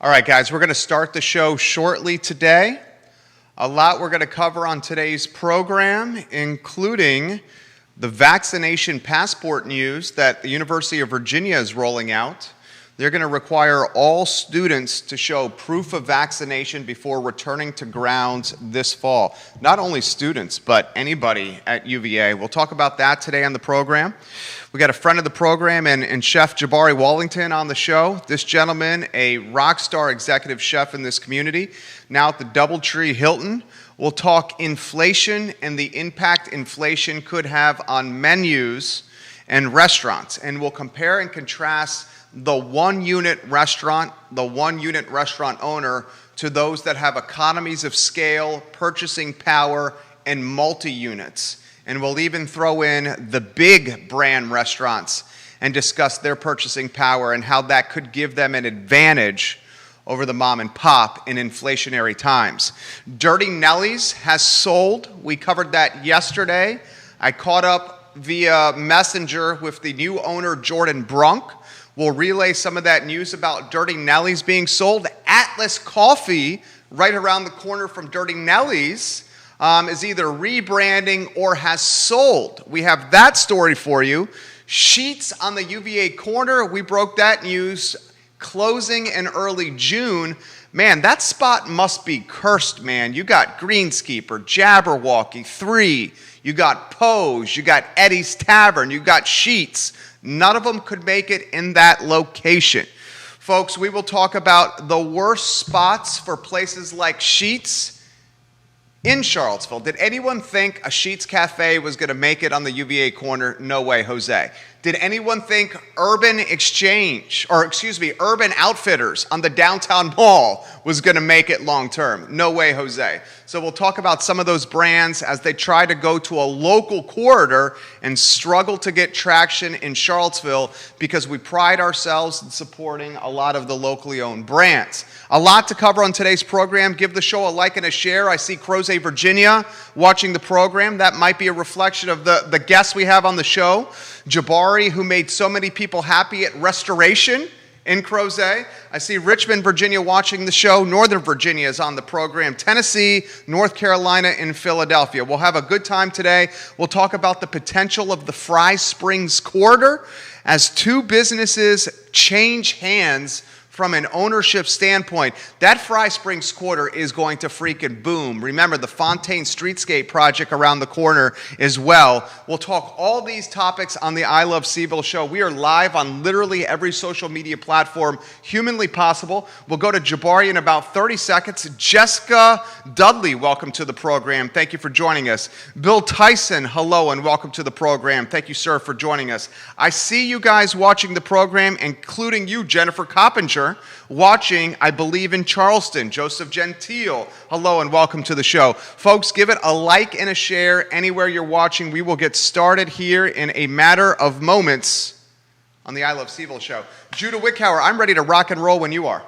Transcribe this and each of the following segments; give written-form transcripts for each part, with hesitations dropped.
All right, guys, we're going to start the show shortly today. A lot we're going to cover on today's program, including the vaccination passport news that the University of Virginia is rolling out. They're going to require all students to show proof of vaccination before returning to grounds this fall. Not only students, but anybody at UVA. We'll talk about that today on the program. We got a friend of the program and Chef Jabari Wallington on the show. This gentleman, a rock star executive chef in this community, now at the Doubletree Hilton. We'll talk inflation and the impact inflation could have on menus and restaurants. And we'll compare and contrast the one-unit restaurant owner to those that have economies of scale, purchasing power, and multi-units. And we'll even throw in the big brand restaurants and discuss their purchasing power and how that could give them an advantage over the mom and pop in inflationary times. Dirty Nelly's has sold. We covered that yesterday. I caught up via Messenger with the new owner, Jordan Brunk. We'll relay some of that news about Dirty Nelly's being sold. Atlas Coffee, right around the corner from Dirty Nelly's, is either rebranding or has sold. We have that story for you. Sheets on the UVA corner, we broke that news, closing in early June. Man, that spot must be cursed, man. You got Greenskeeper, Jabberwocky, 3, you got Poe's, you got Eddie's Tavern, you got Sheets. None of them could make it in that location. Folks, we will talk about the worst spots for places like Sheets in Charlottesville. Did anyone think a Sheets Cafe was going to make it on the UVA corner? No way, Jose. Did anyone think Urban Outfitters on the downtown mall was going to make it long term? No way, Jose. So we'll talk about some of those brands as they try to go to a local corridor and struggle to get traction in Charlottesville because we pride ourselves in supporting a lot of the locally owned brands. A lot to cover on today's program. Give the show a like and a share. I see Crozet, Virginia watching the program. That might be a reflection of the guests we have on the show. Jabari, who made so many people happy at Restoration in Crozet. I see Richmond, Virginia watching the show. Northern Virginia is on the program. Tennessee, North Carolina, and Philadelphia. We'll have a good time today. We'll talk about the potential of the Fry Springs corridor as two businesses change hands from an ownership standpoint. That Fry Springs quarter is going to freaking boom. Remember the Fontaine Streetscape project around the corner as well. We'll talk all these topics on the I Love Seville show. We are live on literally every social media platform humanly possible. We'll go to Jabari in about 30 seconds. Jessica Dudley, welcome to the program. Thank you for joining us. Bill Tyson, hello and welcome to the program. Thank you, sir, for joining us. I see you guys watching the program, including you, Jennifer Coppinger, watching, I believe, in Charleston. Joseph Gentile, hello and welcome to the show. Folks, give it a like and a share anywhere you're watching. We will get started here in a matter of moments on the I Love Seville show. Judah Wickhauer, I'm ready to rock and roll when you are.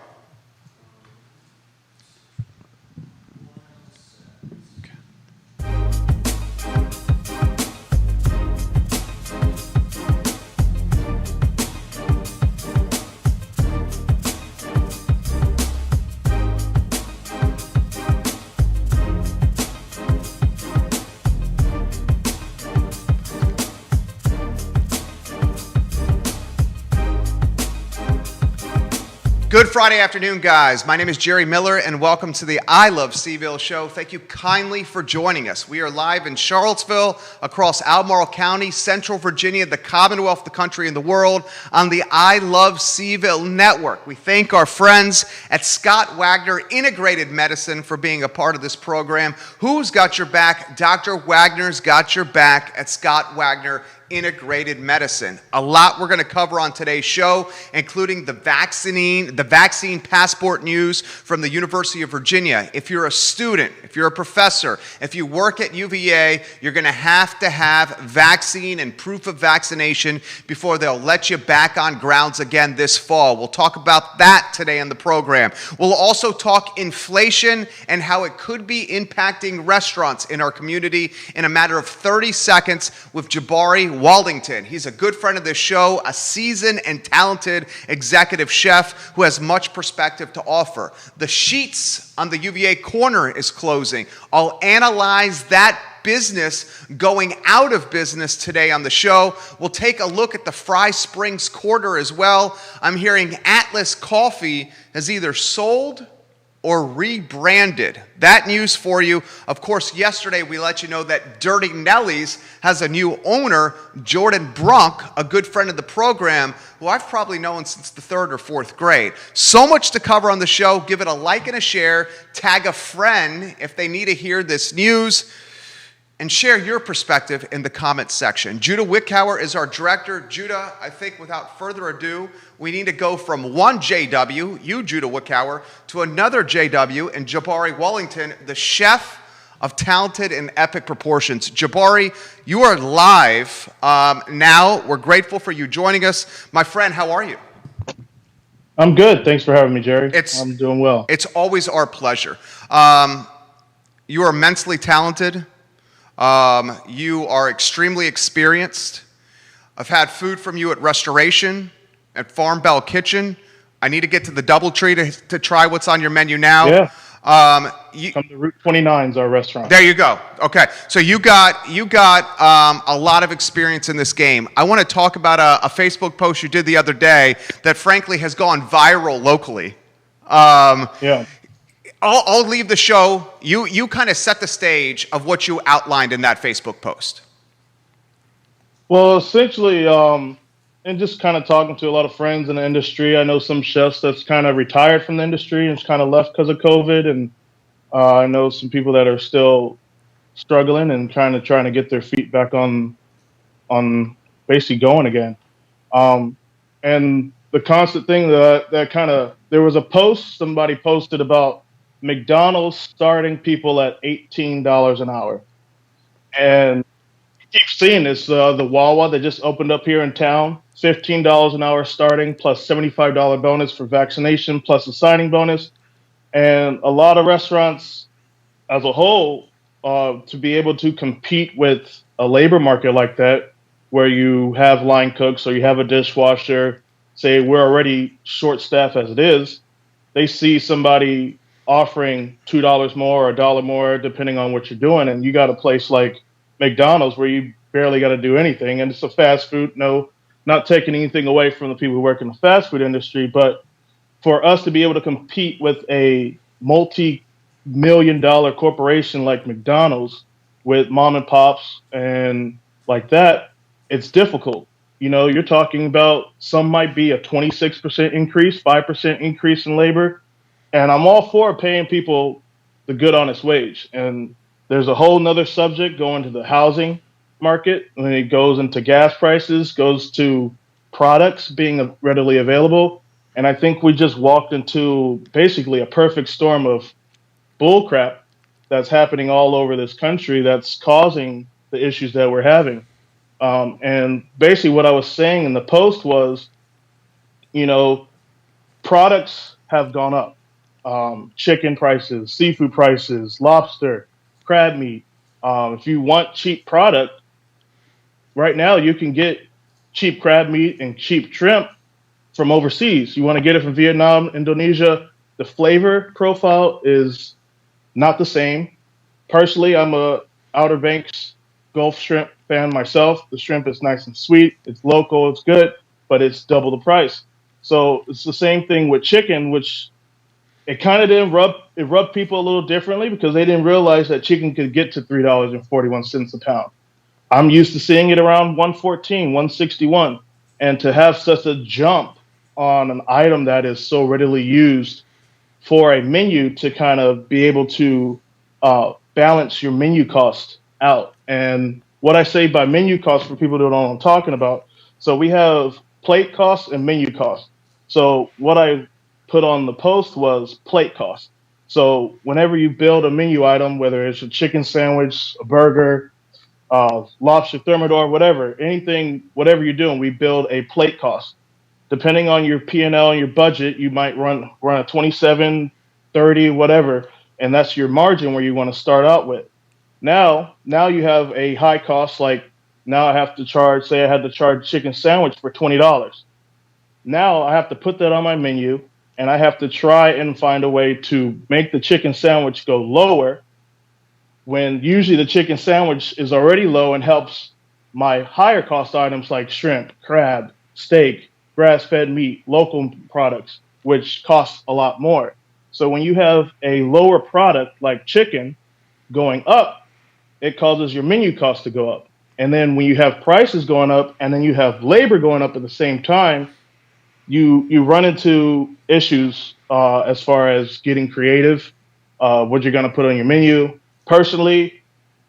Good Friday afternoon, guys. My name is Jerry Miller, and welcome to the I Love Seville show. Thank you kindly for joining us. We are live in Charlottesville, across Albemarle County, Central Virginia, the Commonwealth, the country, and the world, on the I Love Seville network. We thank our friends at Scott Wagner Integrated Medicine for being a part of this program. Who's got your back? Dr. Wagner's got your back at Scott Wagner Integrated Medicine. A lot we're going to cover on today's show, including the vaccine passport news from the University of Virginia. If you're a student, if you're a professor, if you work at UVA, you're going to have vaccine and proof of vaccination before they'll let you back on grounds again this fall. We'll talk about that today in the program. We'll also talk inflation and how it could be impacting restaurants in our community in a matter of 30 seconds with Jabari Wallington. He's a good friend of this show, a seasoned and talented executive chef who has much perspective to offer. The Sheets on the UVA corner is closing. I'll analyze that business going out of business today on the show. We'll take a look at the Fry Springs quarter as well. I'm hearing Atlas Coffee has either sold or rebranded. That news for you. Of course, yesterday we let you know that Dirty Nelly's has a new owner, Jordan Brunk, a good friend of the program, who I've probably known since the 3rd or 4th grade. So much to cover on the show. Give it a like and a share. Tag a friend if they need to hear this news. And share your perspective in the comments section. Judah Wickhauer is our director. Judah, I think without further ado, we need to go from one JW, you Judah Wickhauer, to another JW and Jabari Wallington, the chef of talented and epic proportions. Jabari, you are live now. We're grateful for you joining us. My friend, how are you? I'm good. Thanks for having me, Jerry. I'm doing well. It's always our pleasure. You are immensely talented. You are extremely experienced. I've had food from you at Restoration, at Farm Bell Kitchen. I need to get to the DoubleTree to try what's on your menu now. Yeah. Come to Route 29 is our restaurant. There you go. Okay. So you got a lot of experience in this game. I want to talk about a Facebook post you did the other day that frankly has gone viral locally. Yeah. I'll leave the show. You kind of set the stage of what you outlined in that Facebook post. Well, essentially, and just kind of talking to a lot of friends in the industry, I know some chefs that's kind of retired from the industry and just kind of left because of COVID, and I know some people that are still struggling and trying to get their feet back on basically going again. And the constant thing that kind of, there was a post somebody posted about McDonald's starting people at $18 an hour. And you keep seeing this, the Wawa that just opened up here in town, $15 an hour starting, plus $75 bonus for vaccination, plus a signing bonus. And a lot of restaurants as a whole, to be able to compete with a labor market like that, where you have line cooks or you have a dishwasher, say we're already short staffed as it is, they see somebody offering $2 more or $1 more, depending on what you're doing. And you got a place like McDonald's where you barely got to do anything. And it's a fast food. No, not taking anything away from the people who work in the fast food industry. But for us to be able to compete with a multi-million-dollar corporation like McDonald's with mom and pops and like that, it's difficult. You know, you're talking about some might be a 26% increase, 5% increase in labor. And I'm all for paying people the good, honest wage. And there's a whole nother subject going to the housing market. When it goes into gas prices, goes to products being readily available. And I think we just walked into basically a perfect storm of bullcrap that's happening all over this country that's causing the issues that we're having. And basically what I was saying in the post was, you know, products have gone up. Chicken prices, seafood prices, lobster, crab meat. If you want cheap product, right now you can get cheap crab meat and cheap shrimp from overseas. You want to get it from Vietnam, Indonesia, the flavor profile is not the same. Personally, I'm a Outer Banks Gulf shrimp fan myself. The shrimp is nice and sweet. It's local. It's good, but it's double the price. So it's the same thing with chicken, which it kind of didn't rub people a little differently because they didn't realize that chicken could get to $3.41 a pound. I'm used to seeing it around $1.14, $1.61, and to have such a jump on an item that is so readily used for a menu to kind of be able to balance your menu cost out. And what I say by menu cost for people who don't know what I'm talking about, so we have plate costs and menu costs. So what I put on the post was plate cost. So whenever you build a menu item, whether it's a chicken sandwich, a burger, lobster thermidor, whatever, anything, whatever you're doing, we build a plate cost. Depending on your P&L and your budget, you might run a 27, 30, whatever, and that's your margin where you want to start out with. Now you have a high cost like Now I have to charge, say I had to charge chicken sandwich for $20. Now I have to put that on my menu, and I have to try and find a way to make the chicken sandwich go lower when usually the chicken sandwich is already low and helps my higher cost items like shrimp, crab, steak, grass fed meat, local products, which cost a lot more. So when you have a lower product like chicken going up, it causes your menu cost to go up. And then when you have prices going up and then you have labor going up at the same time, you run into issues as far as getting creative, what you're going to put on your menu. Personally,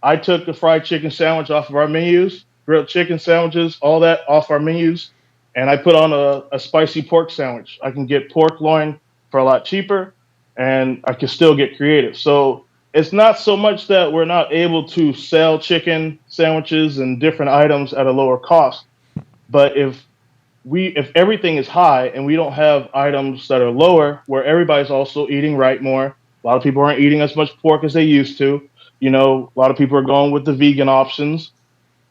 I took the fried chicken sandwich off of our menus, grilled chicken sandwiches, all that off our menus, and I put on a spicy pork sandwich. I can get pork loin for a lot cheaper, and I can still get creative. So it's not so much that we're not able to sell chicken sandwiches and different items at a lower cost, but if everything is high and we don't have items that are lower where everybody's also eating right more, a lot of people aren't eating as much pork as they used to. You know, a lot of people are going with the vegan options.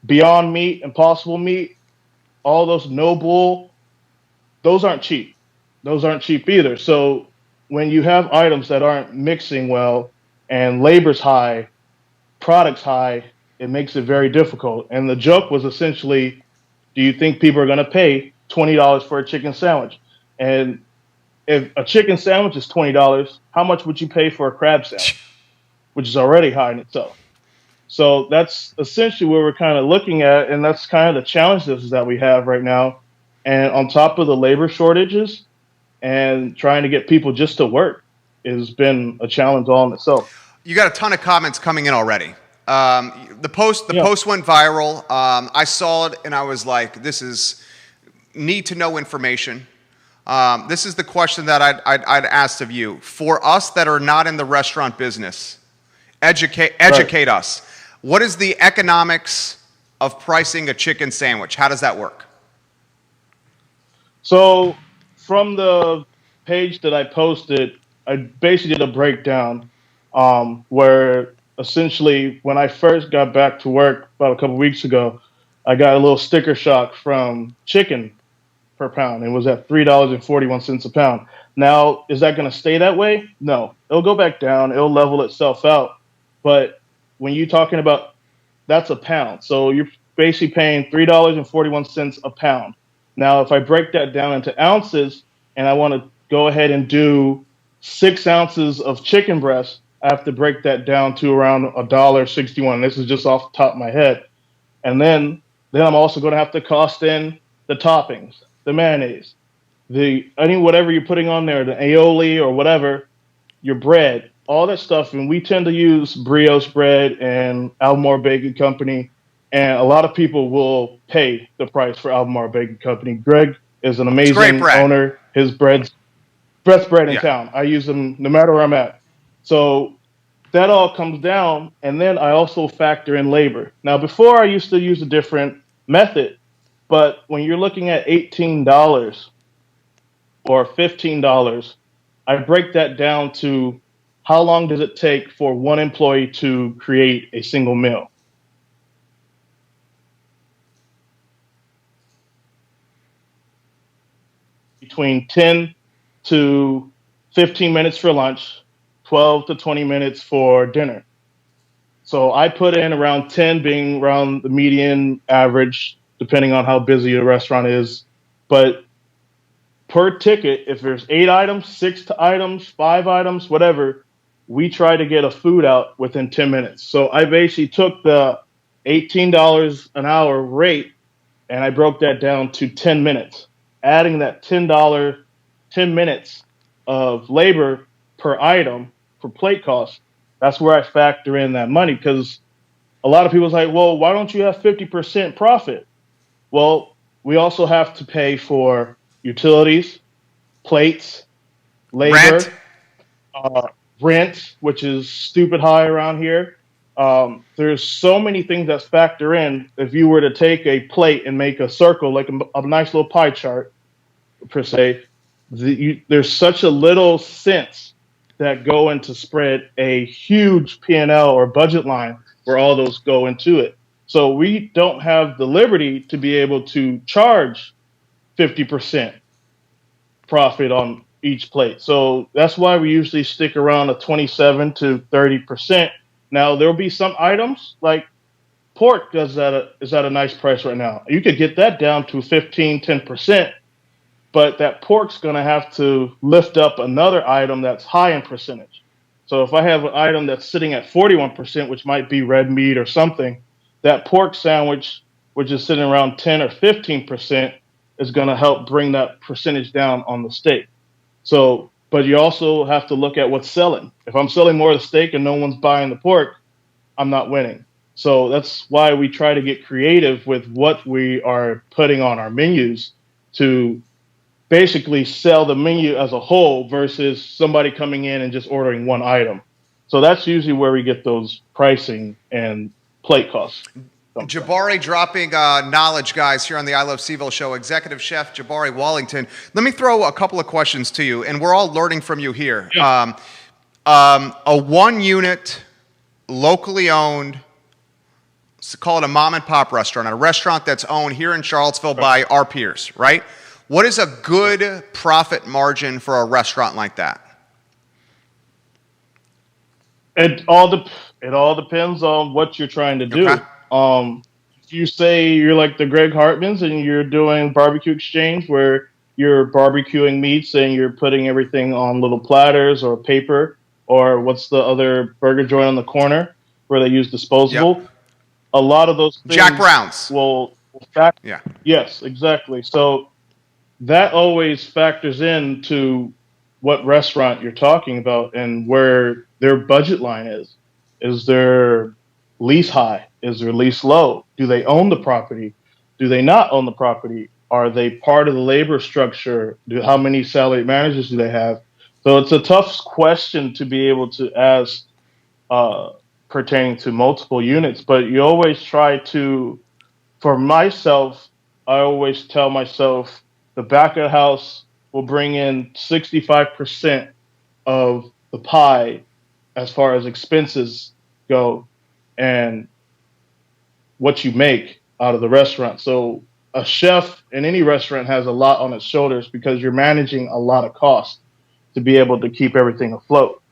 Beyond Meat, Impossible Meat, all those no bull, those aren't cheap. Those aren't cheap either. So when you have items that aren't mixing well and labor's high, products high, it makes it very difficult. And the joke was essentially, do you think people are going to pay $20 for a chicken sandwich? And if a chicken sandwich is $20, how much would you pay for a crab sandwich, which is already high in itself? So that's essentially what we're kind of looking at, and that's kind of the challenges that we have right now. And on top of the labor shortages and trying to get people just to work has been a challenge all in itself. You got a ton of comments coming in already. The post went viral. I saw it and I was like, "This is need to know information." This is the question that I'd asked of you. For us that are not in the restaurant business, educate Right. us. What is the economics of pricing a chicken sandwich? How does that work? So from the page that I posted, I basically did a breakdown where essentially when I first got back to work about a couple weeks ago, I got a little sticker shock from chicken per pound. It was at $3.41 a pound. Now, is that going to stay that way? No, it'll go back down. It'll level itself out. But when you're talking about that's a pound, so you're basically paying $3.41 a pound. Now, if I break that down into ounces and I want to go ahead and do 6 ounces of chicken breast, I have to break that down to around $1.61. This is just off the top of my head. And then I'm also going to have to cost in the toppings, the mayonnaise, whatever you're putting on there, the aioli or whatever, your bread, all that stuff. And we tend to use brioche bread and Albemarle Baking Company. And a lot of people will pay the price for Albemarle Baking Company. Greg is an It's great amazing bread. owner. His bread's best bread in Yeah. town. I use them no matter where I'm at. So that all comes down. And then I also factor in labor. Now, before I used to use a different method, but when you're looking at $18 or $15, I break that down to how long does it take for one employee to create a single meal? Between 10 to 15 minutes for lunch, 12 to 20 minutes for dinner. So I put in around 10 being around the median average, depending on how busy a restaurant is. But per ticket, if there's 8 items, 6 items, 5 items, whatever, we try to get a food out within 10 minutes. So I basically took the $18 an hour rate and I broke that down to 10 minutes, adding that $10, 10 minutes of labor per item for plate cost. That's where I factor in that money, because a lot of people's like, well, why don't you have 50% profit? Well, we also have to pay for utilities, plates, labor, Rent. rent, which is stupid high around here. There's so many things that factor in. If you were to take a plate and make a circle, like a nice little pie chart, per se, there's such a little cents that go into spread a huge P&L or budget line where all those go into it. So we don't have the liberty to be able to charge 50% profit on each plate. So that's why we usually stick around a 27 to 30%. Now there'll be some items like pork is at a nice price right now. You could get that down to 15, 10%, but that pork's going to have to lift up another item that's high in percentage. So if I have an item that's sitting at 41%, which might be red meat or something, that pork sandwich, which is sitting around 10 or 15%, is going to help bring that percentage down on the steak. So, but you also have to look at what's selling. If I'm selling more of the steak and no one's buying the pork, I'm not winning. So that's why we try to get creative with what we are putting on our menus to basically sell the menu as a whole versus somebody coming in and just ordering one item. So that's usually where we get those pricing and plate costs. Jabari dropping knowledge, guys, here on the I Love Seville show. Executive Chef Jabari Wallington. Let me throw a couple of questions to you, and we're all learning from you here. Yeah. A one-unit, locally owned, call it a mom and pop restaurant, a restaurant that's owned here in Charlottesville by our peers, right? What is a good profit margin for a restaurant like that? It all depends on what you're trying to do. Okay. If you say you're like the Greg Hartmans and you're doing barbecue exchange where you're barbecuing meats and you're putting everything on little platters or paper, or what's the other burger joint on the corner where they use disposable? Yep. A lot of those things Jack Brown's will yeah. Yes, exactly. So that always factors into what restaurant you're talking about and where their budget line is. Is their lease high? Is their lease low? Do they own the property? Do they not own the property? Are they part of the labor structure? How many salaried managers do they have? So it's a tough question to be able to ask pertaining to multiple units, but you always try to, for myself, I always tell myself the back of the house will bring in 65% of the pie as far as expenses go and what you make out of the restaurant. So a chef in any restaurant has a lot on its shoulders because you're managing a lot of costs to be able to keep everything afloat.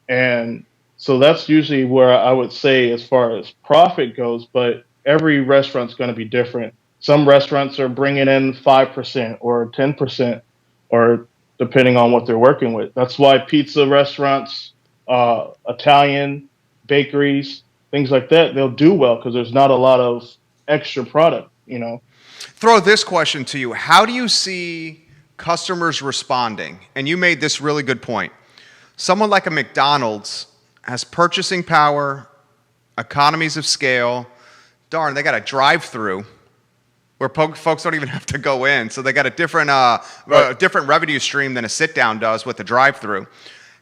And so that's usually where I would say as far as profit goes, but every restaurant's going to be different. Some restaurants are bringing in 5% or 10% or depending on what they're working with. That's why pizza restaurants, Italian bakeries, things like that, they'll do well because there's not a lot of extra product, you know. Throw this question to you. How do you see customers responding? And you made this really good point. Someone like a McDonald's has purchasing power, economies of scale. Darn, they got a drive-through where folks don't even have to go in. So they got a different different revenue stream than a sit-down does with a drive-through.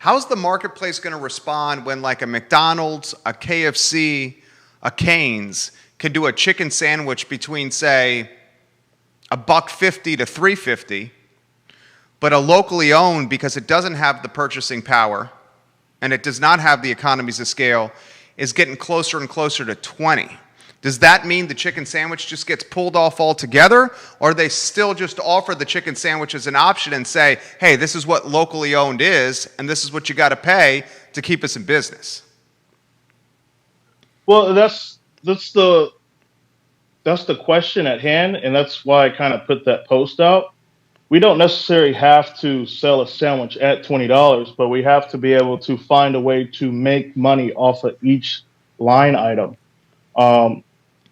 How's the marketplace going to respond when like a McDonald's, a KFC, a Cane's can do a chicken sandwich between, say, $1.50 to $3.50, but a locally owned, because it doesn't have the purchasing power and it does not have the economies of scale, is getting closer and closer to 20? Does that mean the chicken sandwich just gets pulled off altogether, or they still just offer the chicken sandwich as an option and say, hey, this is what locally owned is, and this is what you got to pay to keep us in business? Well, that's the question at hand, and that's why I kind of put that post out. We don't necessarily have to sell a sandwich at $20, but we have to be able to find a way to make money off of each line item.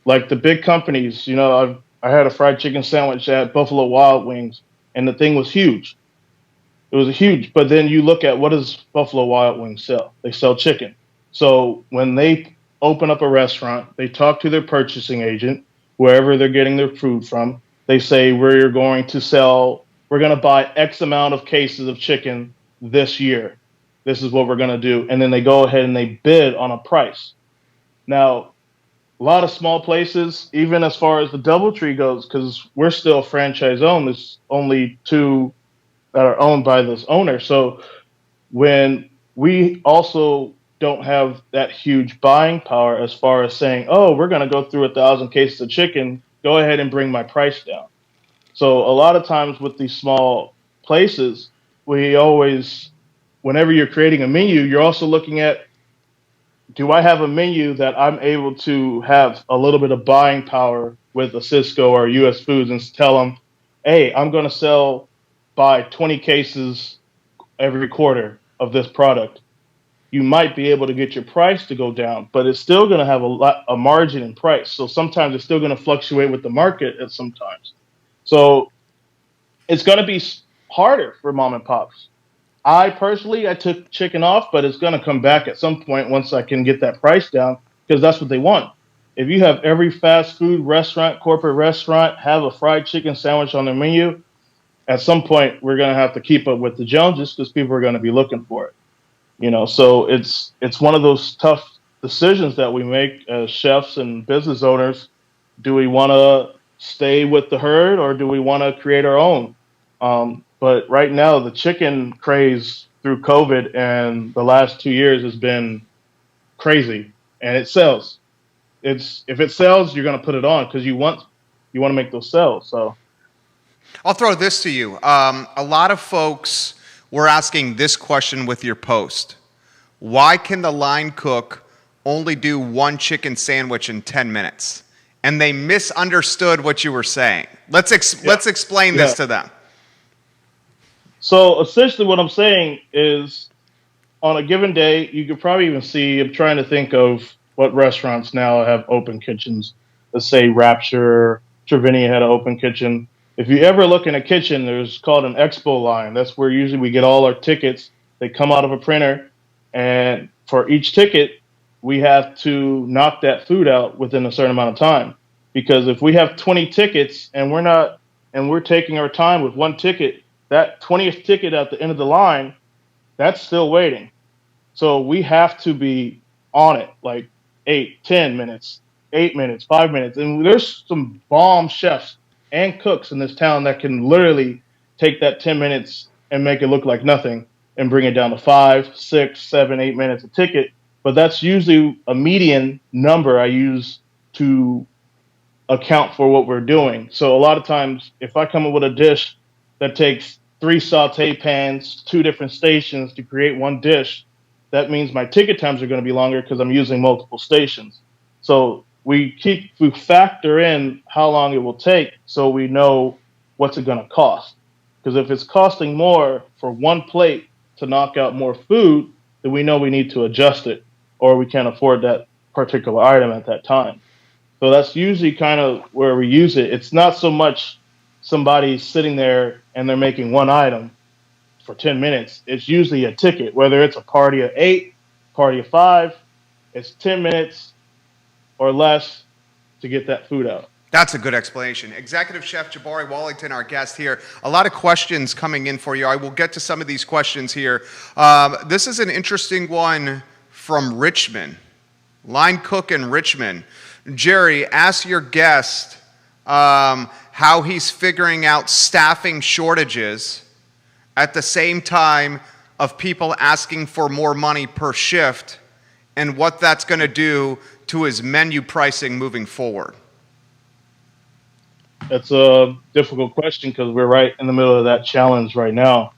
Like the big companies, you know, I had a fried chicken sandwich at Buffalo Wild Wings, and the thing was huge. It was huge, but then you look at what does Buffalo Wild Wings sell? They sell chicken. So when they open up a restaurant, they talk to their purchasing agent, wherever they're getting their food from. They say, we're going to buy X amount of cases of chicken this year. This is what we're going to do. And then they go ahead and they bid on a price. Now, a lot of small places, even as far as the DoubleTree goes, because we're still franchise owned, there's only 2 that are owned by this owner. So when we also don't have that huge buying power as far as saying, oh, we're going to go through 1,000 cases of chicken. Go ahead and bring my price down. So a lot of times with these small places, we always, whenever you're creating a menu, you're also looking at, do I have a menu that I'm able to have a little bit of buying power with a Cisco or US Foods and tell them, hey, I'm going to buy 20 cases every quarter of this product. You might be able to get your price to go down, but it's still going to have a margin in price. So sometimes it's still going to fluctuate with the market at sometimes. So it's going to be harder for mom and pops. I personally, I took chicken off, but it's going to come back at some point once I can get that price down because that's what they want. If you have every fast food restaurant, corporate restaurant, have a fried chicken sandwich on their menu, at some point we're going to have to keep up with the Joneses because people are going to be looking for it. So it's one of those tough decisions that we make as chefs and business owners. Do we want to stay with the herd or do we want to create our own? But right now, the chicken craze through COVID and the last 2 years has been crazy, and it sells. If it sells, you're going to put it on because you want to make those sales. So I'll throw this to you. A lot of folks were asking this question with your post. Why can the line cook only do one chicken sandwich in 10 minutes? And they misunderstood what you were saying. Let's explain this to them. So essentially what I'm saying is on a given day, you could probably even see, I'm trying to think of what restaurants now have open kitchens. Let's say Rapture, Trevini had an open kitchen. If you ever look in a kitchen, there's called an expo line. That's where usually we get all our tickets. They come out of a printer, and for each ticket, we have to knock that food out within a certain amount of time. Because if we have 20 tickets and we're taking our time with one ticket, that 20th ticket at the end of the line, that's still waiting. So we have to be on it, like 8, 10 minutes, 8 minutes, 5 minutes. And there's some bomb chefs and cooks in this town that can literally take that 10 minutes and make it look like nothing and bring it down to 5, 6, 7, 8 minutes a ticket. But that's usually a median number I use to account for what we're doing. So a lot of times, if I come up with a dish that takes 3 saute pans, 2 different stations to create one dish, that means my ticket times are going to be longer because I'm using multiple stations. So we factor in how long it will take so we know what's it going to cost. Because if it's costing more for one plate to knock out more food, then we know we need to adjust it or we can't afford that particular item at that time. So that's usually kind of where we use it. It's not so much somebody sitting there and they're making one item for 10 minutes. It's usually a ticket, whether it's a party of 8, party of 5, it's 10 minutes or less to get that food out. That's a good explanation. Executive Chef Jabari Wallington, our guest here. A lot of questions coming in for you. I will get to some of these questions here. This is an interesting one from Richmond. Line cook in Richmond. Jerry, ask your guest how he's figuring out staffing shortages at the same time of people asking for more money per shift and what that's going to do to his menu pricing moving forward. That's a difficult question because we're right in the middle of that challenge right now.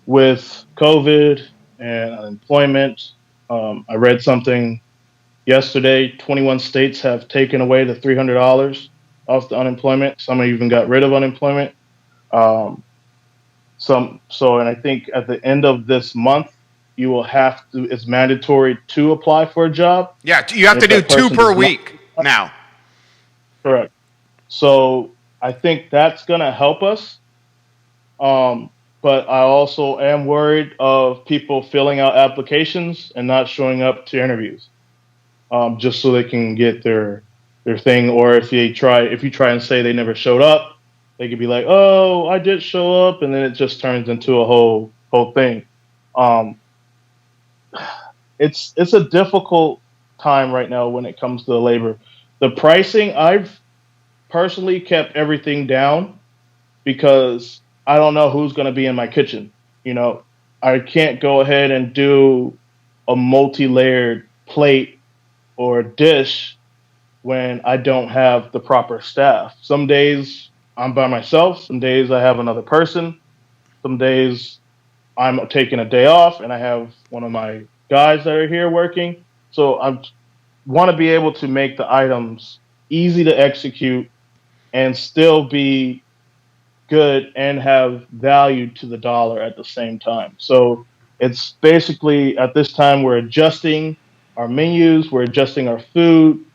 With COVID and unemployment, I read something yesterday, 21 states have taken away the $300 off the unemployment. Some even got rid of unemployment. And I think at the end of this month, you will have to, it's mandatory to apply for a job. Yeah, you have to do 2 per week now. Correct. So I think that's going to help us. But I also am worried of people filling out applications and not showing up to interviews, just so they can get their thing. Or if you try and say they never showed up, they could be like, "Oh, I did show up," and then it just turns into a whole thing. It's a difficult time right now when it comes to the labor. The pricing, I've personally kept everything down because I don't know who's going to be in my kitchen. I can't go ahead and do a multi-layered plate or dish when I don't have the proper staff. Some days I'm by myself, some days I have another person, some days I'm taking a day off and I have one of my guys that are here working. So I want to be able to make the items easy to execute and still be good and have value to the dollar at the same time. So it's basically at this time we're adjusting our menus, we're adjusting our food.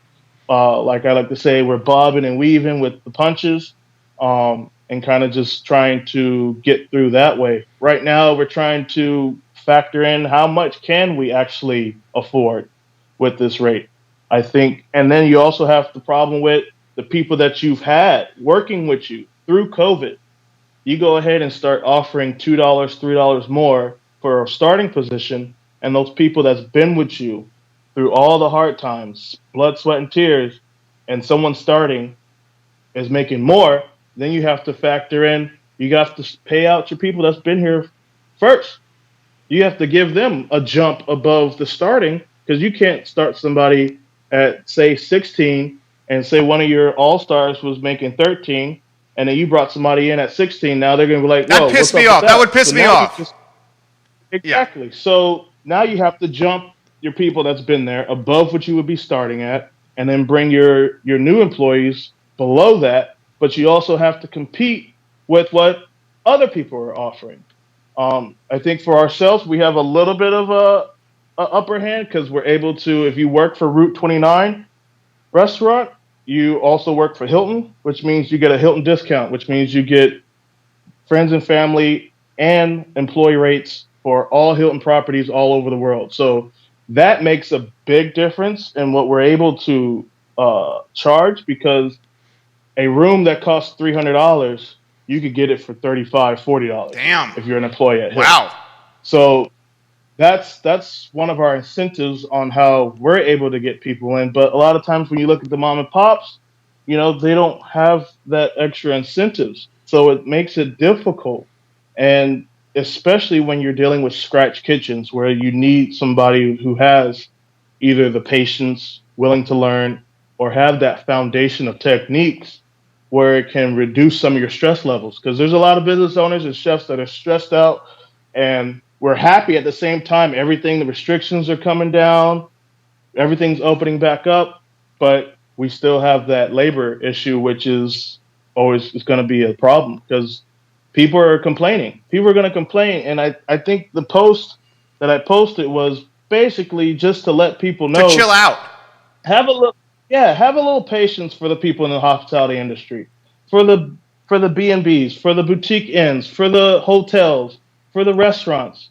Like I like to say, we're bobbing and weaving with the punches, and kind of just trying to get through that way. Right now, we're trying to factor in how much can we actually afford with this rate. I think, and then you also have the problem with the people that you've had working with you through COVID. You go ahead and start offering $2, $3 more for a starting position, and those people that's been with you through all the hard times, blood, sweat, and tears, and someone starting is making more, then you have to factor in, you have to pay out your people that's been here first. You have to give them a jump above the starting because you can't start somebody at, say, 16 and say one of your all stars was making 13 and then you brought somebody in at 16. Now they're going to be like, That whoa, pissed what's up me with off. that? That would piss So me now you off. just Yeah. exactly. So now you have to jump your people that's been there above what you would be starting at, and then bring your new employees below that. But you also have to compete with what other people are offering. I think for ourselves, we have a little bit of a upper hand because we're able to. If you work for Route 29 restaurant, you also work for Hilton, which means you get a Hilton discount, which means you get friends and family and employee rates for all Hilton properties all over the world. So that makes a big difference in what we're able to charge because a room that costs $300, you could get it for $35, $40 Damn. if you're an employee at Hilton. Wow. So that's one of our incentives on how we're able to get people in. But a lot of times when you look at the mom and pops, they don't have that extra incentives. So it makes it difficult. And especially when you're dealing with scratch kitchens where you need somebody who has either the patience, willing to learn, or have that foundation of techniques where it can reduce some of your stress levels. Because there's a lot of business owners and chefs that are stressed out and we're happy at the same time. Everything, the restrictions are coming down, everything's opening back up, but we still have that labor issue, which is always is going to be a problem because people are complaining. People are going to complain. And I think the post that I posted was basically just to let people To know chill out. have a little have a little patience for the people in the hospitality industry, for the B&Bs, for the boutique inns, for the hotels, for the restaurants.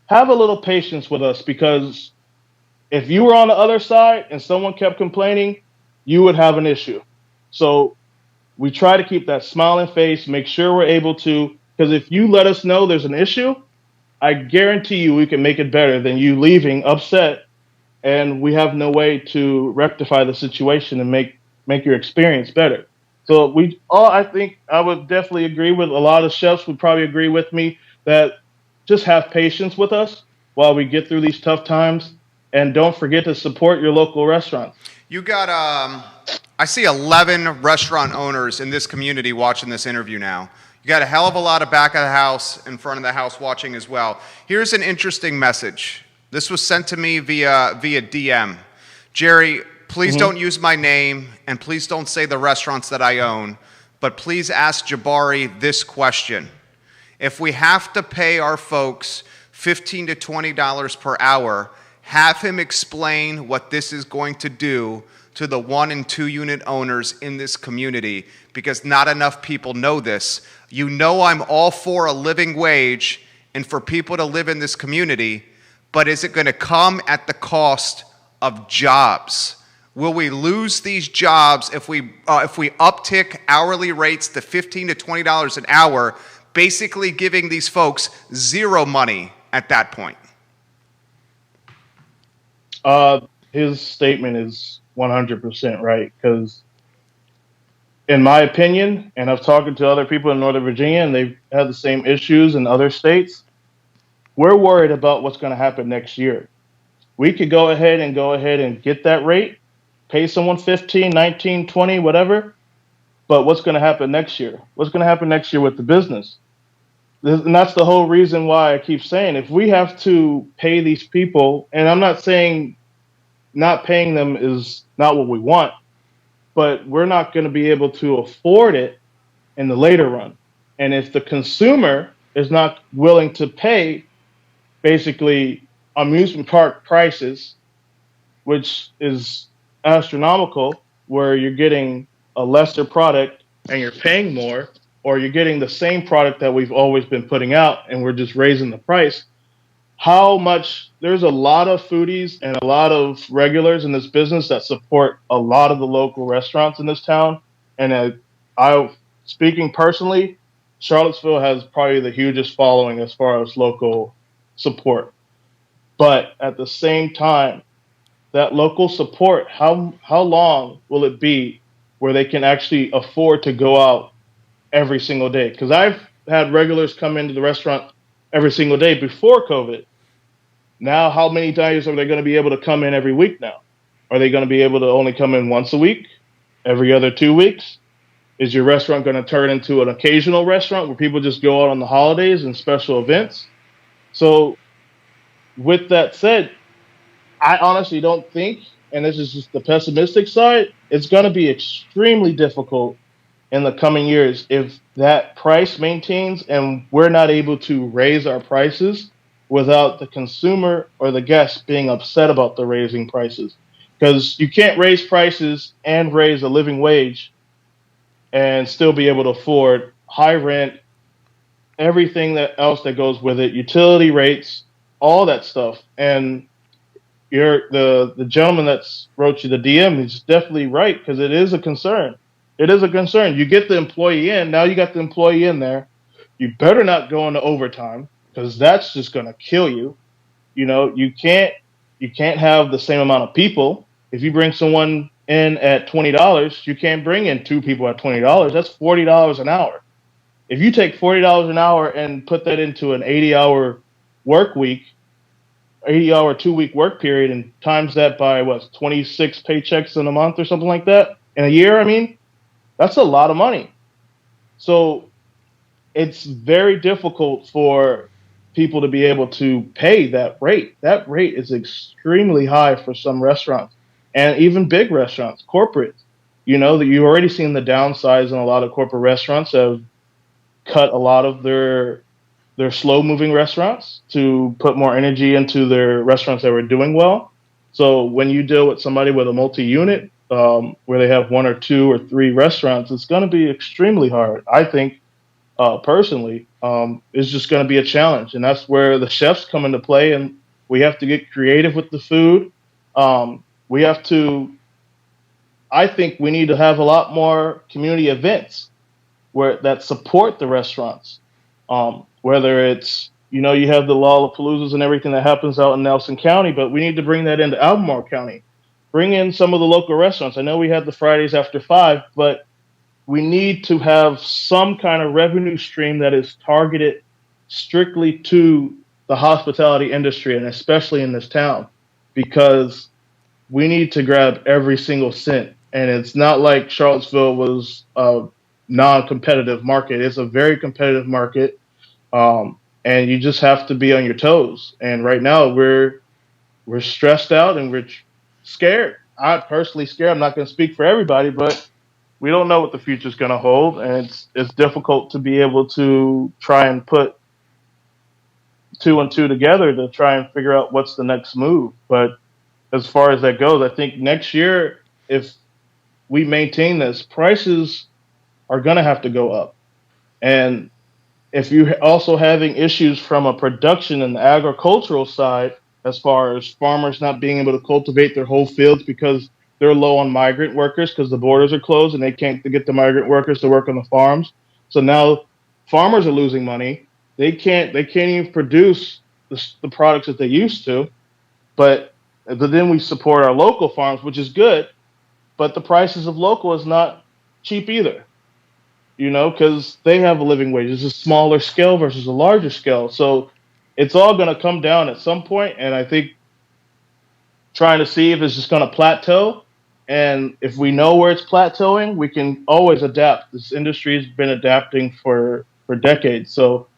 Have a little patience with us because if you were on the other side and someone kept complaining, you would have an issue. So we try to keep that smiling face, make sure we're able to, because if you let us know there's an issue, I guarantee you we can make it better than you leaving upset and we have no way to rectify the situation and make your experience better. So I think I would definitely agree with a lot of chefs would probably agree with me that just have patience with us while we get through these tough times and don't forget to support your local restaurants. You got, I see 11 restaurant owners in this community watching this interview now. You got a hell of a lot of back of the house, in front of the house watching as well. Here's an interesting message. This was sent to me via DM. Jerry, please don't use my name, and please don't say the restaurants that I own, but please ask Jabari this question. If we have to pay our folks $15 to $20 per hour, have him explain what this is going to do to the 1 and 2 unit owners in this community, because not enough people know this. You know I'm all for a living wage and for people to live in this community, but is it going to come at the cost of jobs? Will we lose these jobs if we uptick hourly rates to $15 to $20 an hour, basically giving these folks zero money at that point? His statement is 100% right because, in my opinion, and I've talked to other people in Northern Virginia, and they've had the same issues in other states. We're worried about what's going to happen next year. We could go ahead and get that rate, pay someone 15, 19, 20, whatever. But what's going to happen next year? What's going to happen next year with the business? And that's the whole reason why I keep saying if we have to pay these people, and I'm not saying not paying them is not what we want, but we're not going to be able to afford it in the later run. And if the consumer is not willing to pay basically amusement park prices, which is astronomical, where you're getting a lesser product and you're paying more, or you're getting the same product that we've always been putting out and we're just raising the price. How much there's a lot of foodies and a lot of regulars in this business that support a lot of the local restaurants in this town. And I, speaking personally, Charlottesville has probably the hugest following as far as local support. But at the same time, that local support, how long will it be where they can actually afford to go out every single day? Because I've had regulars come into the restaurant every single day before COVID. Now, how many times are they going to be able to come in every week now? Are they going to be able to only come in once a week, every other 2 weeks? Is your restaurant going to turn into an occasional restaurant where people just go out on the holidays and special events? So, with that said, I honestly don't think, and this is just the pessimistic side, it's going to be extremely difficult in the coming years if that price maintains and we're not able to raise our prices without the consumer or the guest being upset about the raising prices. Because you can't raise prices and raise a living wage and still be able to afford high rent, everything that else that goes with it, utility rates, all that stuff. And the gentleman that's wrote you the DM is definitely right because it is a concern. It is a concern. You get the employee in. Now you got the employee in there. You better not go into overtime because that's just going to kill you. You know, you can't have the same amount of people. If you bring someone in at $20, you can't bring in two people at $20. That's $40 an hour. If you take $40 an hour and put that into an 80-hour work week, 80-hour 2-week work period, and times that by 26 paychecks in a month or something like that in a year, I mean, that's a lot of money. So it's very difficult for people to be able to pay that rate. That rate is extremely high for some restaurants and even big restaurants, corporate. You know that you've already seen the downsize in a lot of corporate restaurants have cut a lot of their slow moving restaurants to put more energy into their restaurants that were doing well. So when you deal with somebody with a multi-unit where they have one or two or three restaurants, it's going to be extremely hard. I think personally, it's just going to be a challenge, and that's where the chefs come into play, and we have to get creative with the food. We have to. I think we need to have a lot more community events that support the restaurants. Whether it's you have the Lollapaloozas and everything that happens out in Nelson County, but we need to bring that into Albemarle County. Bring in some of the local restaurants. I know we had the Fridays after 5, but we need to have some kind of revenue stream that is targeted strictly to the hospitality industry, and especially in this town, because we need to grab every single cent. And it's not like Charlottesville was a non-competitive market. It's a very competitive market, and you just have to be on your toes. And right now, we're stressed out and we're scared. I'm personally scared. I'm not going to speak for everybody, but we don't know what the future is going to hold, and it's difficult to be able to try and put two and two together to try and figure out what's the next move. But as far as that goes, I think next year, if we maintain this, prices are going to have to go up. And if you're also having issues from a production and the agricultural side, as far as farmers not being able to cultivate their whole fields because they're low on migrant workers because the borders are closed and they can't get the migrant workers to work on the farms. So now farmers are losing money. They can't even produce the products that they used to. But then we support our local farms, which is good. But the prices of local is not cheap either, because they have a living wage. It's a smaller scale versus a larger scale. So it's all going to come down at some point. And I think trying to see if it's just going to plateau. And if we know where it's plateauing, we can always adapt. This industry has been adapting for decades. So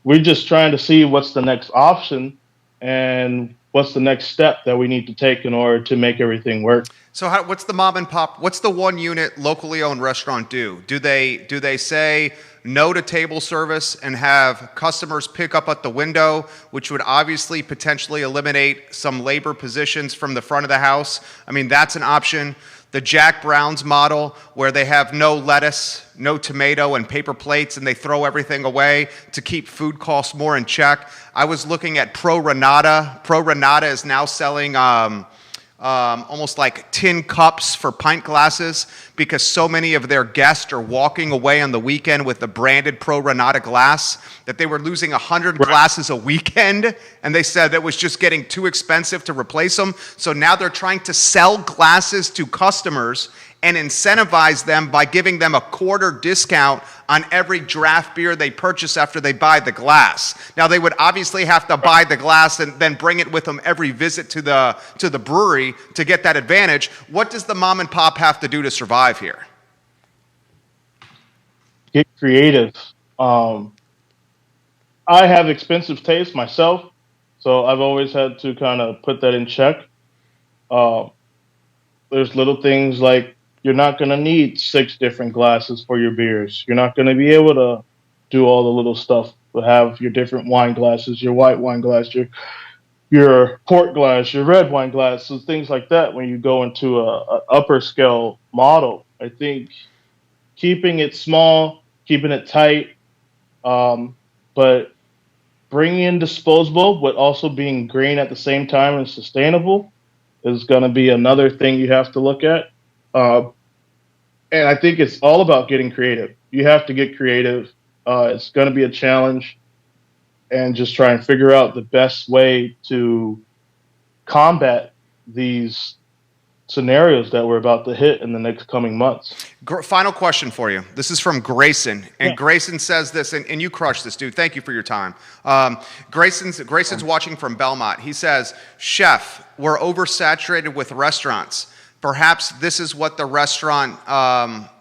we're just trying to see what's the next option and what's the next step that we need to take in order to make everything work. So what's the mom and pop, what's the one unit locally owned restaurant do? Do they say no to table service and have customers pick up at the window, which would obviously potentially eliminate some labor positions from the front of the house? I mean, that's an option. The Jack Brown's model, where they have no lettuce, no tomato, and paper plates, and they throw everything away to keep food costs more in check. I was looking at Pro Renata. Pro Renata is now selling almost like tin cups for pint glasses because so many of their guests are walking away on the weekend with the branded Pro Renata glass that they were losing 100 glasses a weekend, and they said that was just getting too expensive to replace them. So now they're trying to sell glasses to customers and incentivize them by giving them a quarter discount on every draft beer they purchase after they buy the glass. Now, they would obviously have to buy the glass and then bring it with them every visit to the brewery to get that advantage. What does the mom and pop have to do to survive here? Get creative. I have expensive taste myself, so I've always had to kind of put that in check. There's little things like you're not going to need 6 different glasses for your beers. You're not going to be able to do all the little stuff. To have your different wine glasses, your white wine glass, your port glass, your red wine glass, so things like that. When you go into a upper scale model, I think keeping it small, keeping it tight, but bringing in disposable, but also being green at the same time and sustainable is going to be another thing you have to look at. And I think it's all about getting creative. You have to get creative. It's going to be a challenge, and just try and figure out the best way to combat these scenarios that we're about to hit in the next coming months. Final question for you. This is from Grayson, and Grayson says this, and you crushed this, dude. Thank you for your time. Grayson's watching from Belmont. He says, "Chef, we're oversaturated with restaurants. Perhaps this is what the restaurant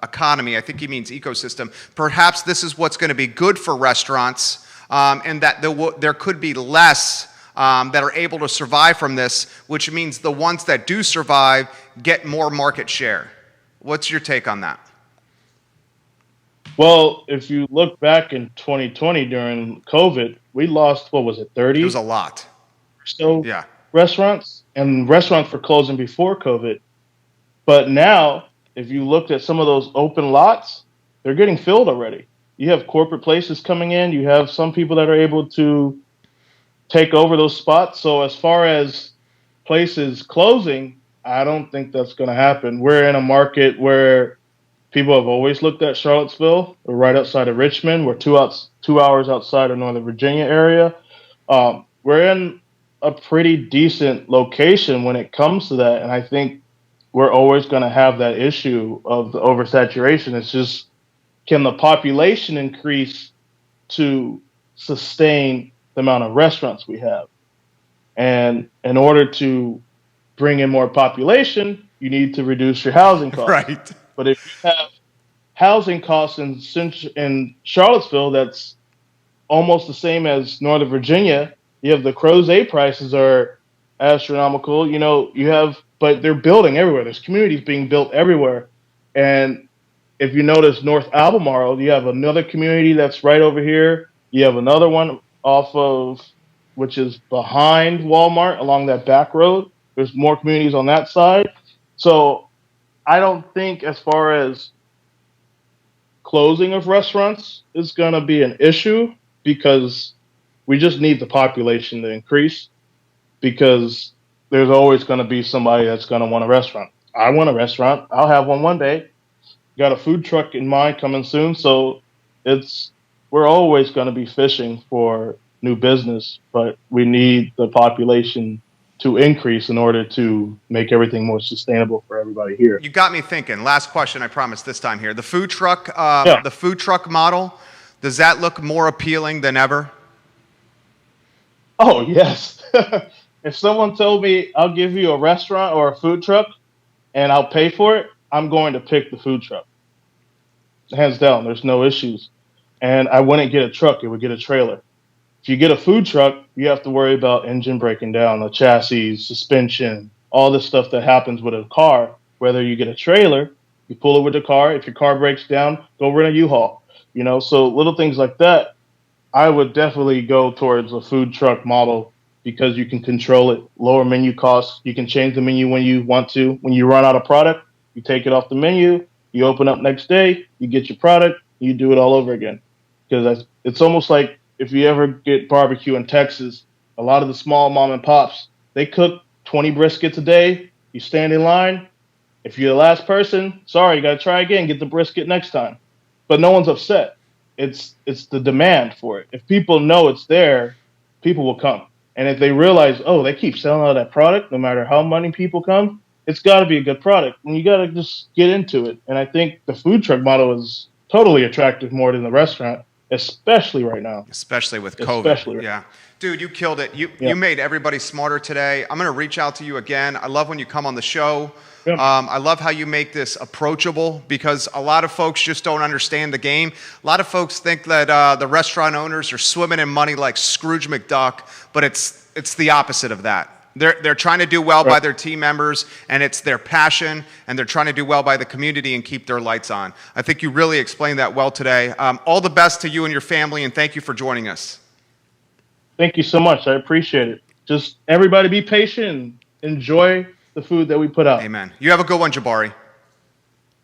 economy, I think he means ecosystem, perhaps this is what's going to be good for restaurants, and that there could be less that are able to survive from this, which means the ones that do survive get more market share." What's your take on that? Well, if you look back in 2020 during COVID, we lost, what was it, 30? It was a lot. So Yeah. restaurants, and restaurants were closing before COVID. But now, if you looked at some of those open lots, they're getting filled already. You have corporate places coming in. You have some people that are able to take over those spots. So as far as places closing, I don't think that's going to happen. We're in a market where people have always looked at Charlottesville. We're right outside of Richmond. We're 2 hours outside of Northern Virginia area. We're in a pretty decent location when it comes to that. And I think we're always going to have that issue of the oversaturation. It's just, can the population increase to sustain the amount of restaurants we have? And in order to bring in more population, you need to reduce your housing costs. Right. But if you have housing costs in Charlottesville that's almost the same as Northern Virginia, you have the Crozet prices are astronomical. But they're building everywhere. There's communities being built everywhere. And if you notice North Albemarle, you have another community that's right over here. You have another one which is behind Walmart along that back road. There's more communities on that side. So I don't think, as far as closing of restaurants is going to be an issue, because we just need the population to increase, because there's always going to be somebody that's going to want a restaurant. I want a restaurant. I'll have one day. Got a food truck in mind coming soon. So we're always going to be fishing for new business, but we need the population to increase in order to make everything more sustainable for everybody here. You got me thinking. Last question, I promise this time here. The food truck model, does that look more appealing than ever? Oh, yes. if someone told me I'll give you a restaurant or a food truck and I'll pay for it, I'm going to pick the food truck. Hands down, there's no issues. And I wouldn't get a truck, it would get a trailer. If you get a food truck, you have to worry about engine breaking down, the chassis, suspension, all the stuff that happens with a car. Whether you get a trailer, you pull it with the car. If your car breaks down, go rent a U-Haul. So little things like that. I would definitely go towards a food truck model because you can control it, lower menu costs. You can change the menu when you want to. When you run out of product, you take it off the menu. You open up next day, you get your product, you do it all over again. Because it's almost like if you ever get barbecue in Texas, a lot of the small mom and pops, they cook 20 briskets a day. You stand in line. If you're the last person, sorry, you got to try again, get the brisket next time. But no one's upset. It's the demand for it. If people know it's there, people will come. And if they realize, oh, they keep selling out that product, no matter how many people come, it's got to be a good product. And you got to just get into it. And I think the food truck model is totally attractive more than the restaurant, especially right now. Especially with COVID. Yeah. Dude, you killed it. You made everybody smarter today. I'm going to reach out to you again. I love when you come on the show. Yeah. I love how you make this approachable because a lot of folks just don't understand the game. A lot of folks think that the restaurant owners are swimming in money like Scrooge McDuck, but it's the opposite of that. They're trying to do well by their team members, and it's their passion, and they're trying to do well by the community and keep their lights on. I think you really explained that well today. All the best to you and your family, and thank you for joining us. Thank you so much. I appreciate it. Just everybody be patient and enjoy the food that we put out. Amen. You have a good one, Jabari.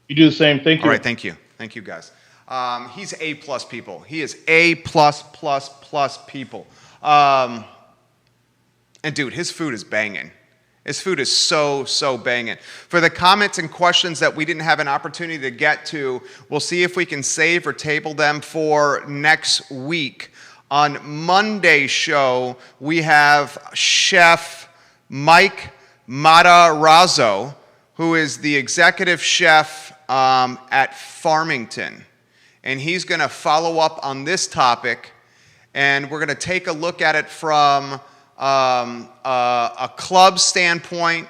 You do the same. Thank you. All right, thank you. Thank you, guys. He's A+ people. He is A++ people. And dude, his food is banging. His food is so banging. For the comments and questions that we didn't have an opportunity to get to, we'll see if we can save or table them for next week. On Monday's show, we have Chef Mike Matarazzo, who is the executive chef at Farmington. And he's going to follow up on this topic, and we're going to take a look at it from a club standpoint,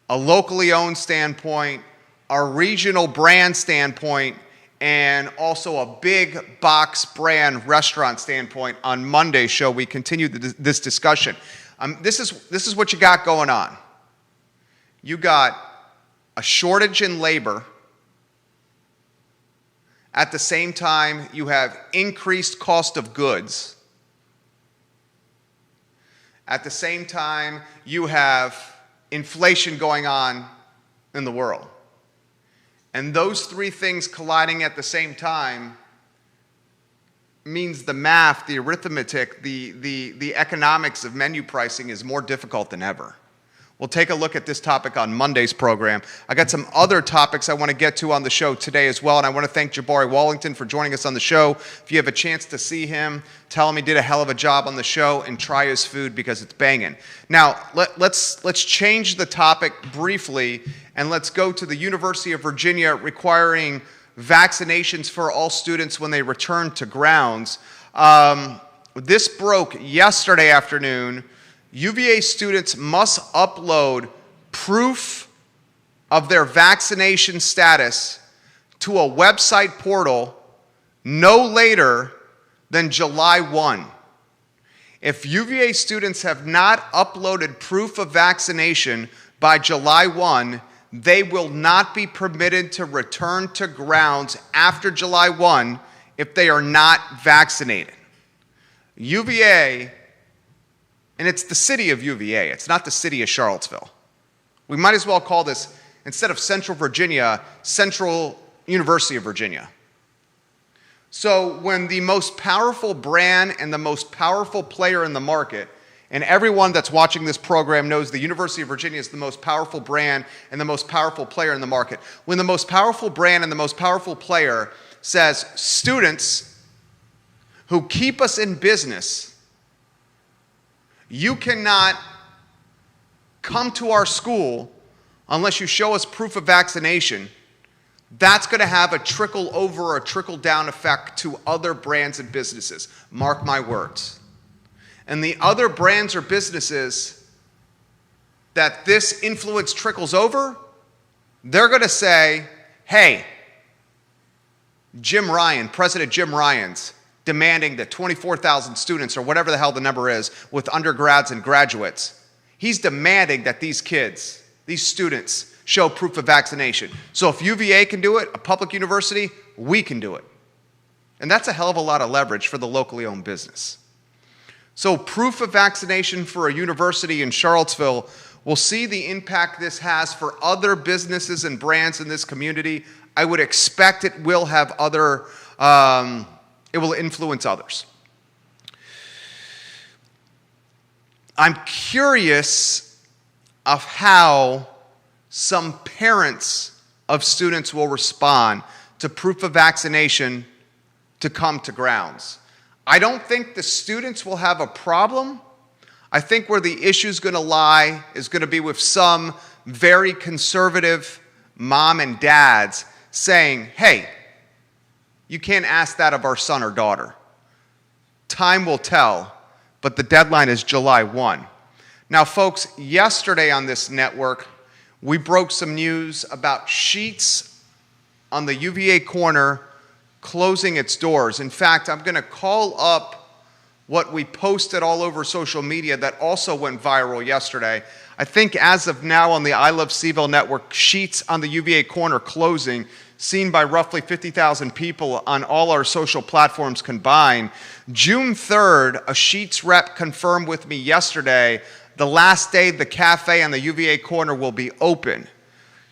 a locally owned standpoint, a regional brand standpoint, and also a big box brand restaurant standpoint. On Monday's show, we continue this discussion. This is what you got going on. You got a shortage in labor. At the same time, you have increased cost of goods. At the same time, you have inflation going on in the world. And those three things colliding at the same time means the math, the arithmetic, the economics of menu pricing is more difficult than ever. We'll take a look at this topic on Monday's program. I got some other topics I want to get to on the show today as well, and I want to thank Jabari Wallington for joining us on the show. If you have a chance to see him, tell him he did a hell of a job on the show and try his food because it's banging. Now, let's change the topic briefly, and let's go to the University of Virginia requiring vaccinations for all students when they return to grounds. This broke yesterday afternoon. UVA students must upload proof of their vaccination status to a website portal no later than July 1. If UVA students have not uploaded proof of vaccination by July 1, they will not be permitted to return to grounds after July 1 if they are not vaccinated. UVA, and it's the city of UVA, it's not the city of Charlottesville. We might as well call this, instead of Central Virginia, Central University of Virginia. So when the most powerful brand and the most powerful player in the market, and everyone that's watching this program knows the University of Virginia is the most powerful brand and the most powerful player in the market. When the most powerful brand and the most powerful player says, students who keep us in business, you cannot come to our school unless you show us proof of vaccination, that's going to have a trickle over or a trickle down effect to other brands and businesses. Mark my words. And the other brands or businesses that this influence trickles over, they're going to say, hey, Jim Ryan, President Jim Ryan's demanding that 24,000 students, or whatever the hell the number is, with undergrads and graduates, he's demanding that these kids, these students, show proof of vaccination. So if UVA can do it, a public university, we can do it. And that's a hell of a lot of leverage for the locally owned business. So proof of vaccination for a university in Charlottesville, we'll see the impact this has for other businesses and brands in this community. I would expect it will have other, it will influence others. I'm curious of how some parents of students will respond to proof of vaccination to come to grounds. I don't think the students will have a problem. I think where the issue is going to lie is going to be with some very conservative mom and dads saying, hey, you can't ask that of our son or daughter. Time will tell, but the deadline is July 1. Now, folks, yesterday on this network, we broke some news about Sheetz on the UVA corner closing its doors. In fact, I'm going to call up what we posted all over social media that also went viral yesterday. I think as of now on the I Love Seville network, Sheetz on the UVA corner closing, seen by roughly 50,000 people on all our social platforms combined. June 3rd, a Sheetz rep confirmed with me yesterday the last day the cafe on the UVA corner will be open.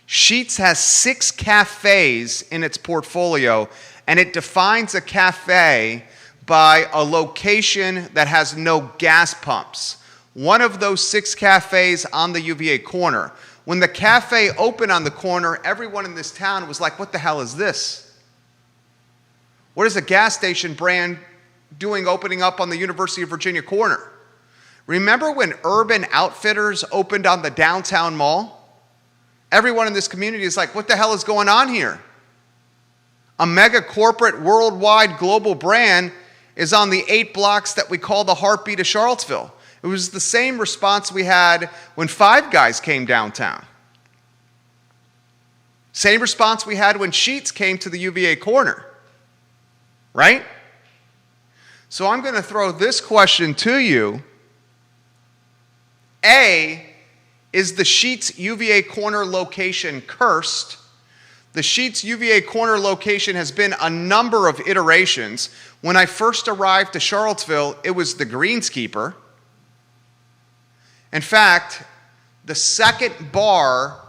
Sheetz has 6 cafes in its portfolio, and it defines a cafe by a location that has no gas pumps. One of those 6 cafes on the UVA corner. When the cafe opened on the corner, everyone in this town was like, what the hell is this? What is a gas station brand doing opening up on the University of Virginia corner? Remember when Urban Outfitters opened on the downtown mall? Everyone in this community is like, what the hell is going on here? A mega corporate, worldwide, global brand is on the 8 blocks that we call the heartbeat of Charlottesville. It was the same response we had when Five Guys came downtown. Same response we had when Sheetz came to the UVA corner. Right? So I'm going to throw this question to you. A, is the Sheetz UVA corner location cursed? The Sheetz UVA corner location has been a number of iterations. When I first arrived to Charlottesville, it was the Greenskeeper. In fact, the second bar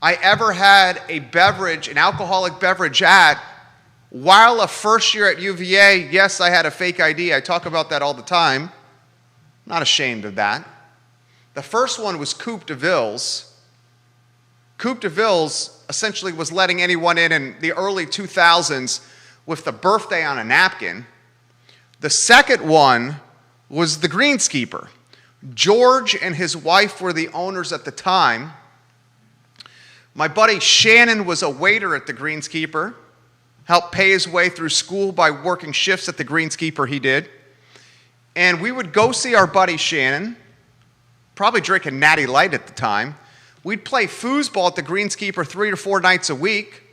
I ever had a beverage, an alcoholic beverage at, while a first year at UVA, yes, I had a fake ID. I talk about that all the time. I'm not ashamed of that. The first one was Coupe de Ville's. Coupe de Ville's essentially was letting anyone in the early 2000s with the birthday on a napkin. The second one was the Greenskeeper. George and his wife were the owners at the time. My buddy Shannon was a waiter at the Greenskeeper, helped pay his way through school by working shifts at the Greenskeeper he did. And we would go see our buddy Shannon, probably drinking Natty Light at the time. We'd play foosball at the Greenskeeper 3 to 4 nights a week.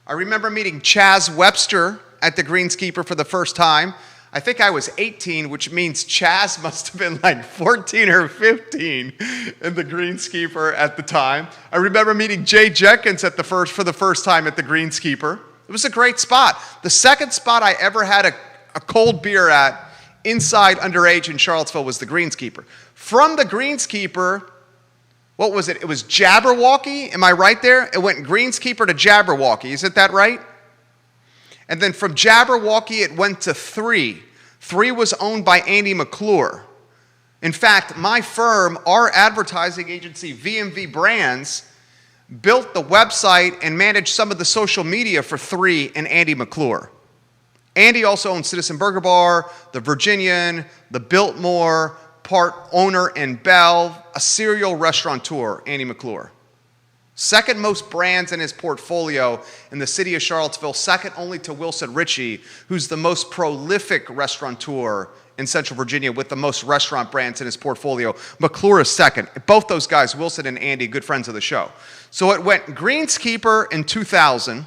I remember meeting Chaz Webster at the Greenskeeper for the first time. I think I was 18, which means Chaz must have been like 14 or 15 in the Greenskeeper at the time. I remember meeting Jay Jenkins for the first time at the Greenskeeper. It was a great spot. The second spot I ever had a cold beer at inside underage in Charlottesville was the Greenskeeper. From the Greenskeeper, what was it? It was Jabberwocky. Am I right there? It went Greenskeeper to Jabberwocky. Isn't that right? And then from Jabberwocky, it went to 3. 3 was owned by Andy McClure. In fact, my firm, our advertising agency, VMV Brands, built the website and managed some of the social media for 3 and Andy McClure. Andy also owns Citizen Burger Bar, the Virginian, the Biltmore, part owner in Bell, a serial restaurateur, Andy McClure. Second most brands in his portfolio in the city of Charlottesville, second only to Wilson Ritchie, who's the most prolific restaurateur in Central Virginia with the most restaurant brands in his portfolio. McClure is second. Both those guys, Wilson and Andy, good friends of the show. So it went Greenskeeper in 2000,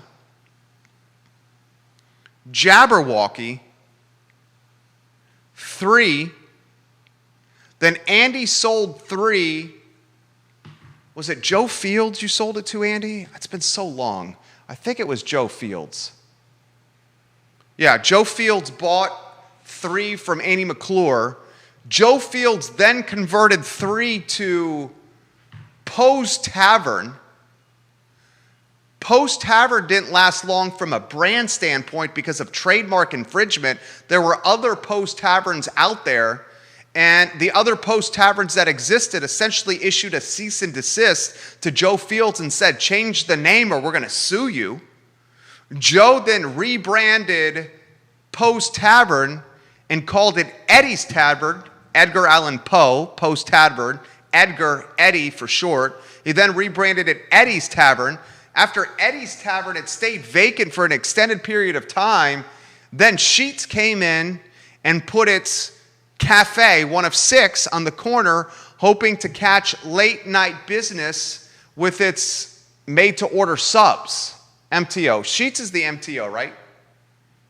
Jabberwocky, 3, then Andy sold 3. Was it Joe Fields you sold it to, Andy? It's been so long. I think it was Joe Fields. Yeah, Joe Fields bought 3 from Andy McClure. Joe Fields then converted 3 to Poe's Tavern. Poe's Tavern didn't last long from a brand standpoint because of trademark infringement. There were other Poe's Taverns out there, and the other Poe's Taverns that existed essentially issued a cease and desist to Joe Fields and said, change the name or we're going to sue you. Joe then rebranded Poe's Tavern and called it Eddie's Tavern, Edgar Allan Poe, Poe's Tavern, Edgar, Eddie for short. He then rebranded it Eddie's Tavern. After Eddie's Tavern had stayed vacant for an extended period of time, then Sheetz came in and put its cafe, one of 6, on the corner, hoping to catch late night business with its made-to-order subs. MTO. Sheetz is the MTO, right?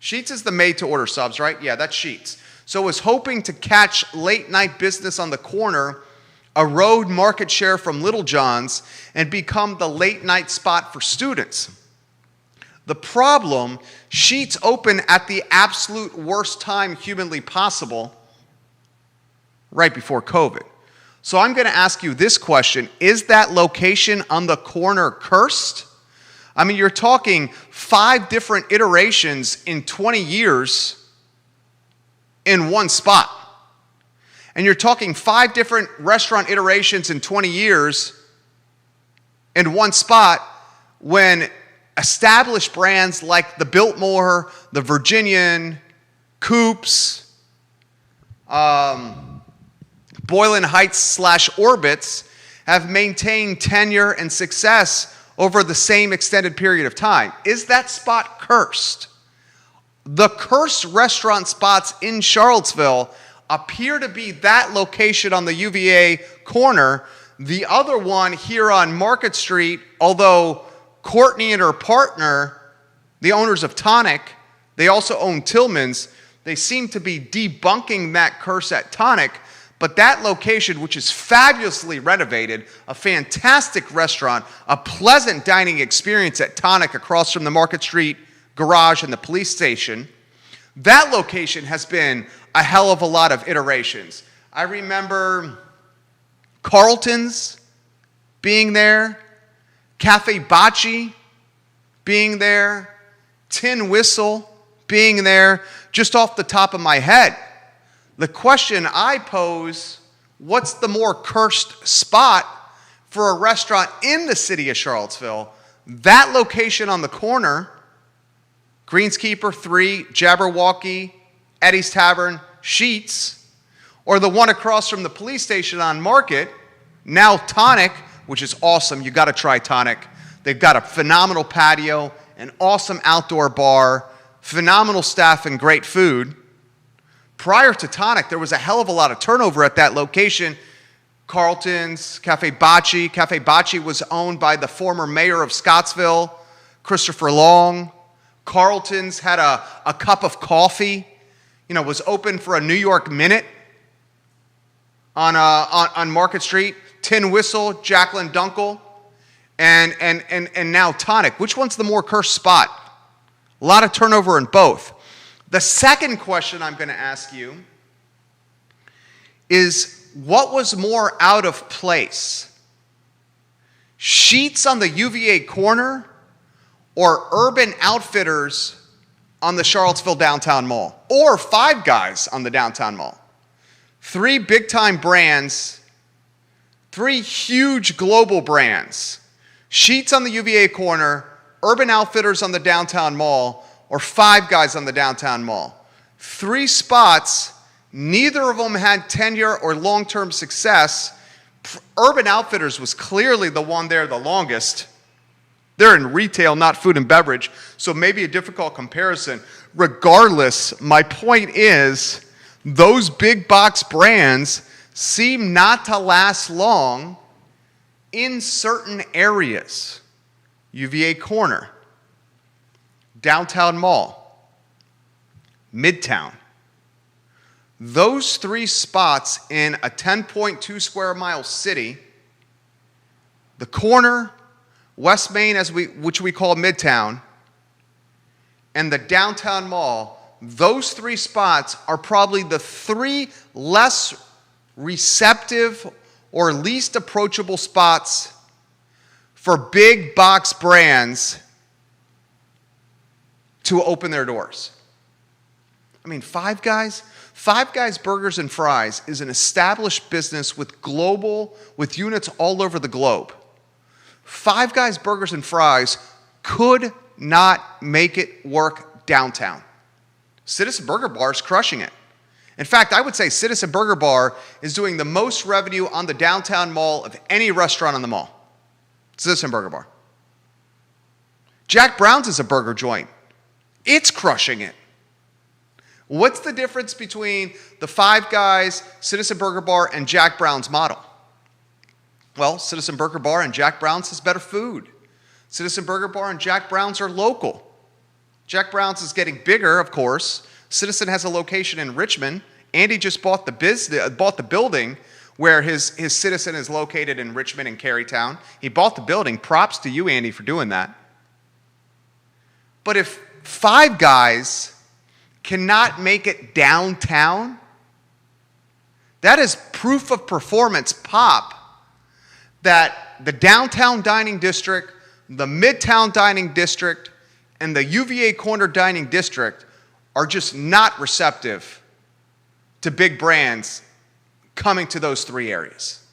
Sheetz is the made-to-order subs, right? Yeah, that's Sheetz. So it was hoping to catch late-night business on the corner, erode market share from Little John's, and become the late-night spot for students. The problem, Sheetz opened at the absolute worst time humanly possible, right before COVID. So I'm going to ask you this question. Is that location on the corner cursed? I mean, you're talking 5 different iterations in 20 years in one spot. And you're talking 5 different restaurant iterations in 20 years in one spot when established brands like the Biltmore, the Virginian, Coops, Boylan Heights / Orbits have maintained tenure and success over the same extended period of time. Is that spot cursed? The cursed restaurant spots in Charlottesville appear to be that location on the UVA corner. The other one here on Market Street, although Courtney and her partner, the owners of Tonic, they also own Tillman's, they seem to be debunking that curse at Tonic. But that location, which is fabulously renovated, a fantastic restaurant, a pleasant dining experience at Tonic across from the Market Street garage and the police station, that location has been a hell of a lot of iterations. I remember Carlton's being there, Cafe Bocce being there, Tin Whistle being there, just off the top of my head. The question I pose, what's the more cursed spot for a restaurant in the city of Charlottesville? That location on the corner, Greenskeeper, 3, Jabberwocky, Eddie's Tavern, Sheetz, or the one across from the police station on Market, now Tonic, which is awesome. You got to try Tonic. They've got a phenomenal patio, an awesome outdoor bar, phenomenal staff, and great food. Prior to Tonic, there was a hell of a lot of turnover at that location. Carlton's, Cafe Bocce. Cafe Bocce was owned by the former mayor of Scottsville, Christopher Long. Carlton's had a cup of coffee, was open for a New York Minute on Market Street. Tin Whistle, Jacqueline Dunkel, and now Tonic. Which one's the more cursed spot? A lot of turnover in both. The second question I'm going to ask you is, what was more out of place? Sheetz on the UVA corner or Urban Outfitters on the Charlottesville downtown mall? Or Five Guys on the downtown mall? 3 big-time brands, 3 huge global brands. Sheetz on the UVA corner, Urban Outfitters on the downtown mall, or Five Guys on the downtown mall. 3 spots, neither of them had tenure or long-term success. Urban Outfitters was clearly the one there the longest. They're in retail, not food and beverage, so maybe a difficult comparison. Regardless, my point is, those big box brands seem not to last long in certain areas. UVA Corner, Downtown Mall, Midtown. Those three spots in a 10.2 square mile city, the corner, West Main, which we call Midtown, and the Downtown Mall, those three spots are probably the three less receptive or least approachable spots for big box brands to open their doors. I mean, Five Guys Burgers and Fries is an established business with units all over the globe. Five Guys Burgers and Fries could not make it work downtown. Citizen Burger Bar is crushing it. In fact, I would say Citizen Burger Bar is doing the most revenue on the downtown mall of any restaurant on the mall. Citizen Burger Bar. Jack Brown's is a burger joint. It's crushing it. What's the difference between the Five Guys, Citizen Burger Bar, and Jack Brown's model? Well, Citizen Burger Bar and Jack Brown's has better food. Citizen Burger Bar and Jack Brown's are local. Jack Brown's is getting bigger, of course. Citizen has a location in Richmond. Andy just bought the building where his Citizen is located in Richmond and Carytown. He bought the building. Props to you, Andy, for doing that. But if Five Guys cannot make it downtown, that is proof of performance pop that the downtown dining district, the midtown dining district, and the UVA Corner dining district are just not receptive to big brands coming to those three areas.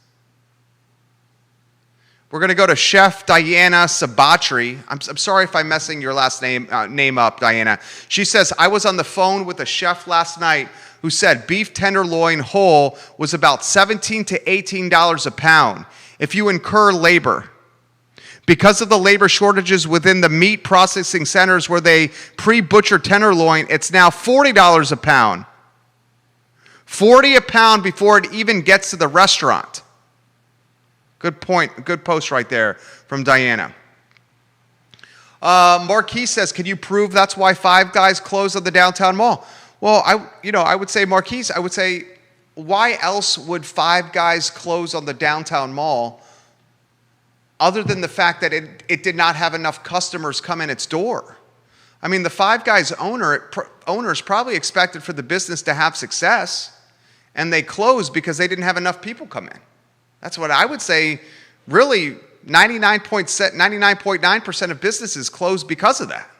We're going to go to Chef Diana Sabatri. I'm sorry if I'm messing your last name up, Diana. She says, I was on the phone with a chef last night who said beef tenderloin whole was about $17 to $18 a pound if you incur labor. Because of the labor shortages within the meat processing centers where they pre-butcher tenderloin, it's now $40 a pound. $40 a pound before it even gets to the restaurant. Good point. Good post right there from Diana. Marquis says, can you prove that's why Five Guys closed at the downtown mall? Well, I would say, Marquis, I would say, why else would Five Guys close on the downtown mall other than the fact that it did not have enough customers come in its door? I mean, the Five Guys owners probably expected for the business to have success, and they closed because they didn't have enough people come in. That's what I would say. Really, 99.9% of businesses close because of that.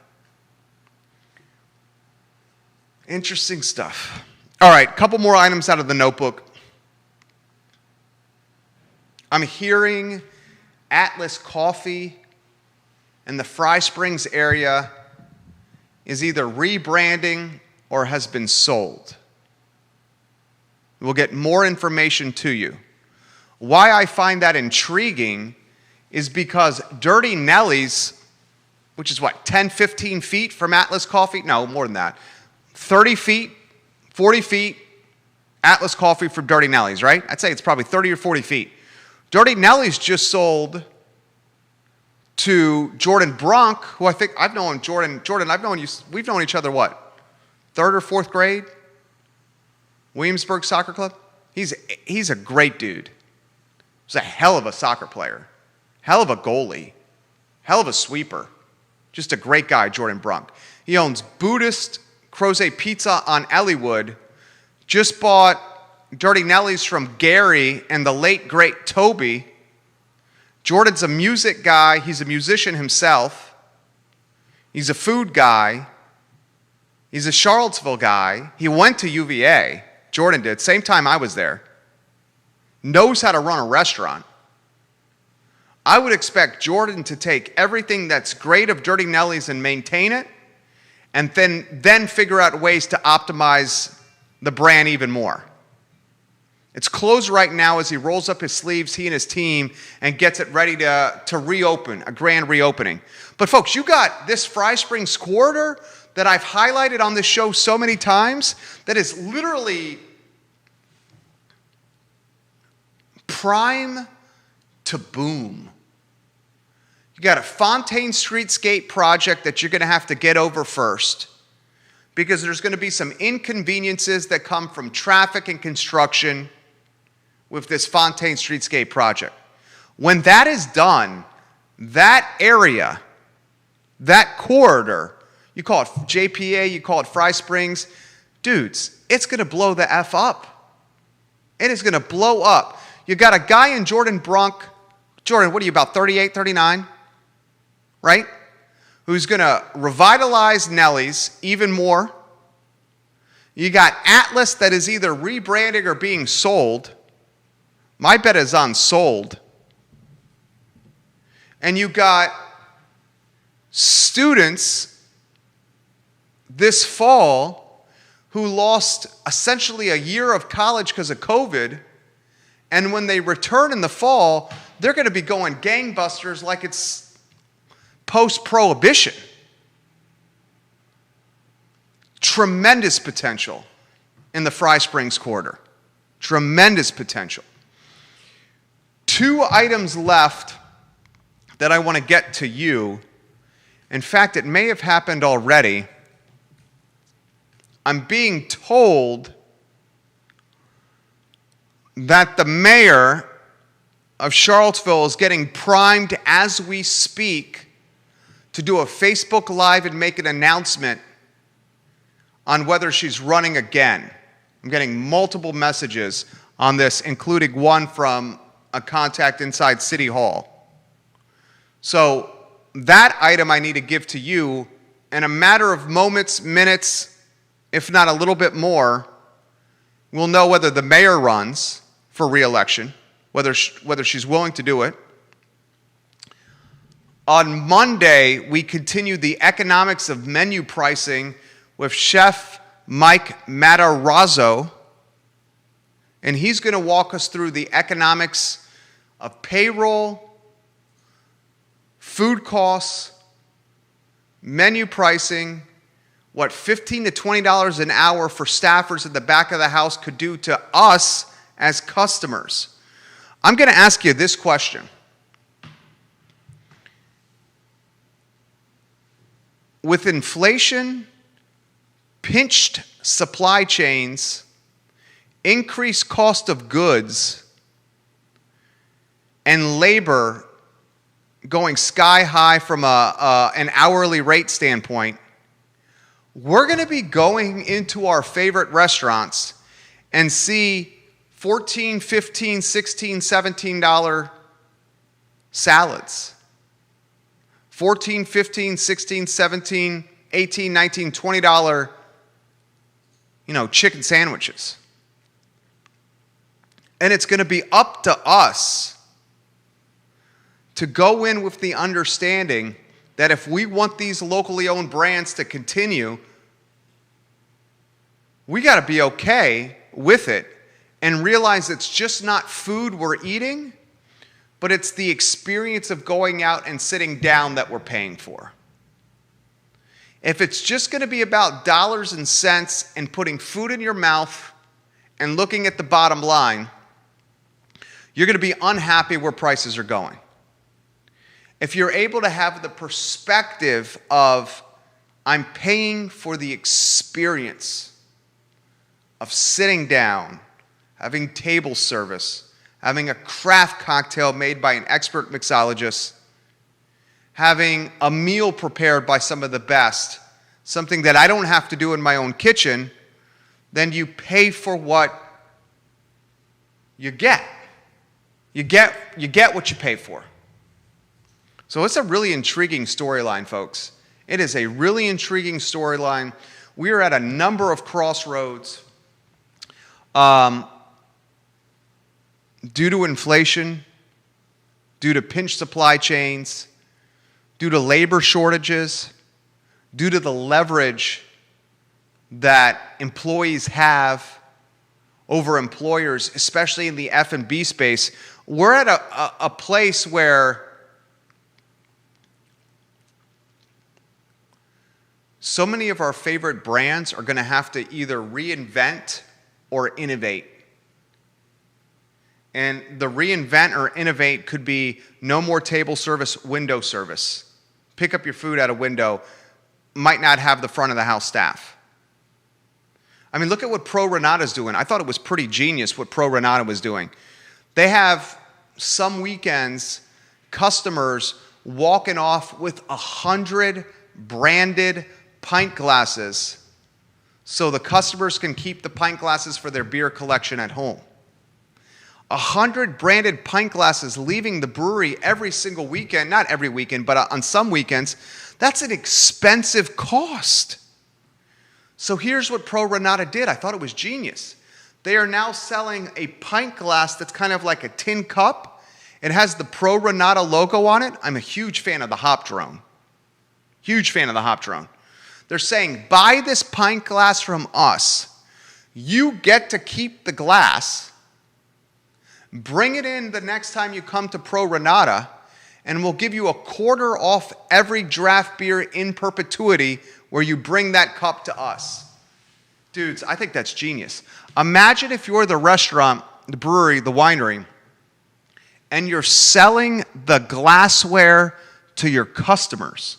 Interesting stuff. All right, a couple more items out of the notebook. I'm hearing Atlas Coffee in the Fry Springs area is either rebranding or has been sold. We'll get more information to you. Why I find that intriguing is because Dirty Nelly's, which is what, 10, 15 feet from Atlas Coffee? No, more than that. 30 feet, 40 feet, Atlas Coffee from Dirty Nelly's, right? I'd say it's probably 30 or 40 feet. Dirty Nelly's just sold to Jordan Bronk, who I think I've known Jordan, I've known you, we've known each other what? Third or fourth grade? Williamsburg Soccer Club? He's a great dude. He's a hell of a soccer player. Hell of a goalie. Hell of a sweeper. Just a great guy, Jordan Brunk. He owns Buddhist Crozet Pizza on Elliewood. Just bought Dirty Nelly's from Gary and the late, great Toby. Jordan's a music guy. He's a musician himself. He's a food guy. He's a Charlottesville guy. He went to UVA. Jordan did. Same time I was there. Knows how to run a restaurant. I would expect Jordan to take everything that's great of Dirty Nelly's and maintain it, and then figure out ways to optimize the brand even more. It's closed right now as he rolls up his sleeves, he and his team, and gets it ready to reopen, a grand reopening. But folks, you got this Fry Springs quarter, that I've highlighted on this show so many times that is literally prime to boom. You got a Fontaine Streetscape project that you're going to have to get over first, because there's going to be some inconveniences that come from traffic and construction with this Fontaine Streetscape project. When that is done, that area, that corridor, you call it JPA, you call it Fry Springs, dudes, it's going to blow the F up. It is going to blow up. You got a guy in Jordan Brunk, Jordan, what are you, about 38, 39? Right? Who's going to revitalize Nellie's even more. You got Atlas that is either rebranding or being sold. My bet is on sold. And you got students this fall who lost essentially a year of college because of COVID. And when they return in the fall, they're going to be going gangbusters like it's post-prohibition. Tremendous potential in the Fry Springs corridor. Tremendous potential. 2 items left that I want to get to you. In fact, it may have happened already. I'm being told that the mayor of Charlottesville is getting primed as we speak to do a Facebook Live and make an announcement on whether she's running again. I'm getting multiple messages on this, including one from a contact inside City Hall. So that item I need to give to you. In a matter of moments, minutes, if not a little bit more, we'll know whether the mayor runs for re-election, whether she's willing to do it. On Monday, we continued the economics of menu pricing with Chef Mike Matarazzo, and he's going to walk us through the economics of payroll, food costs, menu pricing, what $15 to $20 an hour for staffers at the back of the house could do to us as customers. I'm going to ask you this question. With inflation, pinched supply chains, increased cost of goods, and labor going sky high from an hourly rate standpoint, we're going to be going into our favorite restaurants and see $14, $15, $16, $17 salads. $14, $15, $16, $17, $18, $19, $20, chicken sandwiches. And it's going to be up to us to go in with the understanding that if we want these locally owned brands to continue, we got to be okay with it and realize it's just not food we're eating, but it's the experience of going out and sitting down that we're paying for. If it's just going to be about dollars and cents and putting food in your mouth and looking at the bottom line, you're going to be unhappy where prices are going. If you're able to have the perspective of, I'm paying for the experience of sitting down, having table service, having a craft cocktail made by an expert mixologist, having a meal prepared by some of the best, something that I don't have to do in my own kitchen, then you pay for what you get. You get what you pay for. So it's a really intriguing storyline, folks. It is a really intriguing storyline. We are at a number of crossroads. Due to inflation, due to pinched supply chains, due to labor shortages, due to the leverage that employees have over employers, especially in the F&B space, we're at a place where so many of our favorite brands are going to have to either reinvent or innovate. And the reinvent or innovate could be no more table service, window service. Pick up your food at a window, might not have the front of the house staff. I mean, look at what Pro Renata's doing. I thought it was pretty genius what Pro Renata was doing. They have some weekends customers walking off with 100 branded pint glasses so the customers can keep the pint glasses for their beer collection at home. 100 branded pint glasses leaving the brewery every single weekend, not every weekend, but on some weekends. That's an expensive cost. So here's what Pro Renata did. I thought it was genius. They are now selling a pint glass that's kind of like a tin cup. It has the Pro Renata logo on it. I'm a huge fan of the hop drone. Huge fan of the hop drone. They're saying, buy this pint glass from us. You get to keep the glass. Bring it in the next time you come to Pro Renata, and we'll give you a quarter off every draft beer in perpetuity where you bring that cup to us. Dudes, I think that's genius. Imagine if you're the restaurant, the brewery, the winery, and you're selling the glassware to your customers.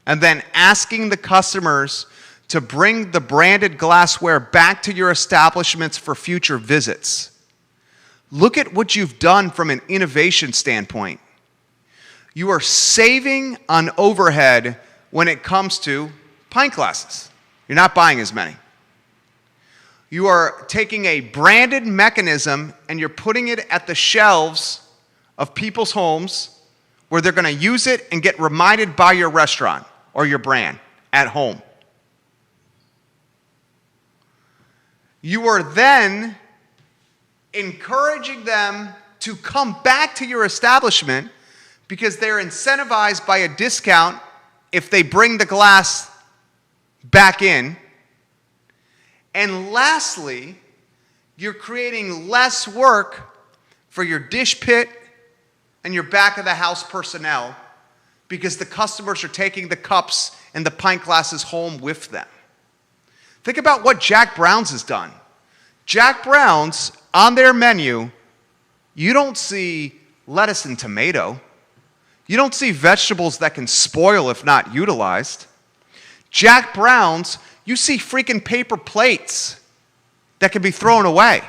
And then asking the customers to bring the branded glassware back to your establishments for future visits. Look at what you've done from an innovation standpoint. You are saving on overhead when it comes to pint glasses. You're not buying as many. You are taking a branded mechanism and you're putting it at the shelves of people's homes where they're going to use it and get reminded by your restaurant or your brand at home. You are then encouraging them to come back to your establishment because they're incentivized by a discount if they bring the glass back in. And lastly, you're creating less work for your dish pit and your back of the house personnel because the customers are taking the cups and the pint glasses home with them. Think about what Jack Brown's has done. Jack Brown's, on their menu, you don't see lettuce and tomato. You don't see vegetables that can spoil if not utilized. Jack Brown's, you see freaking paper plates that can be thrown away.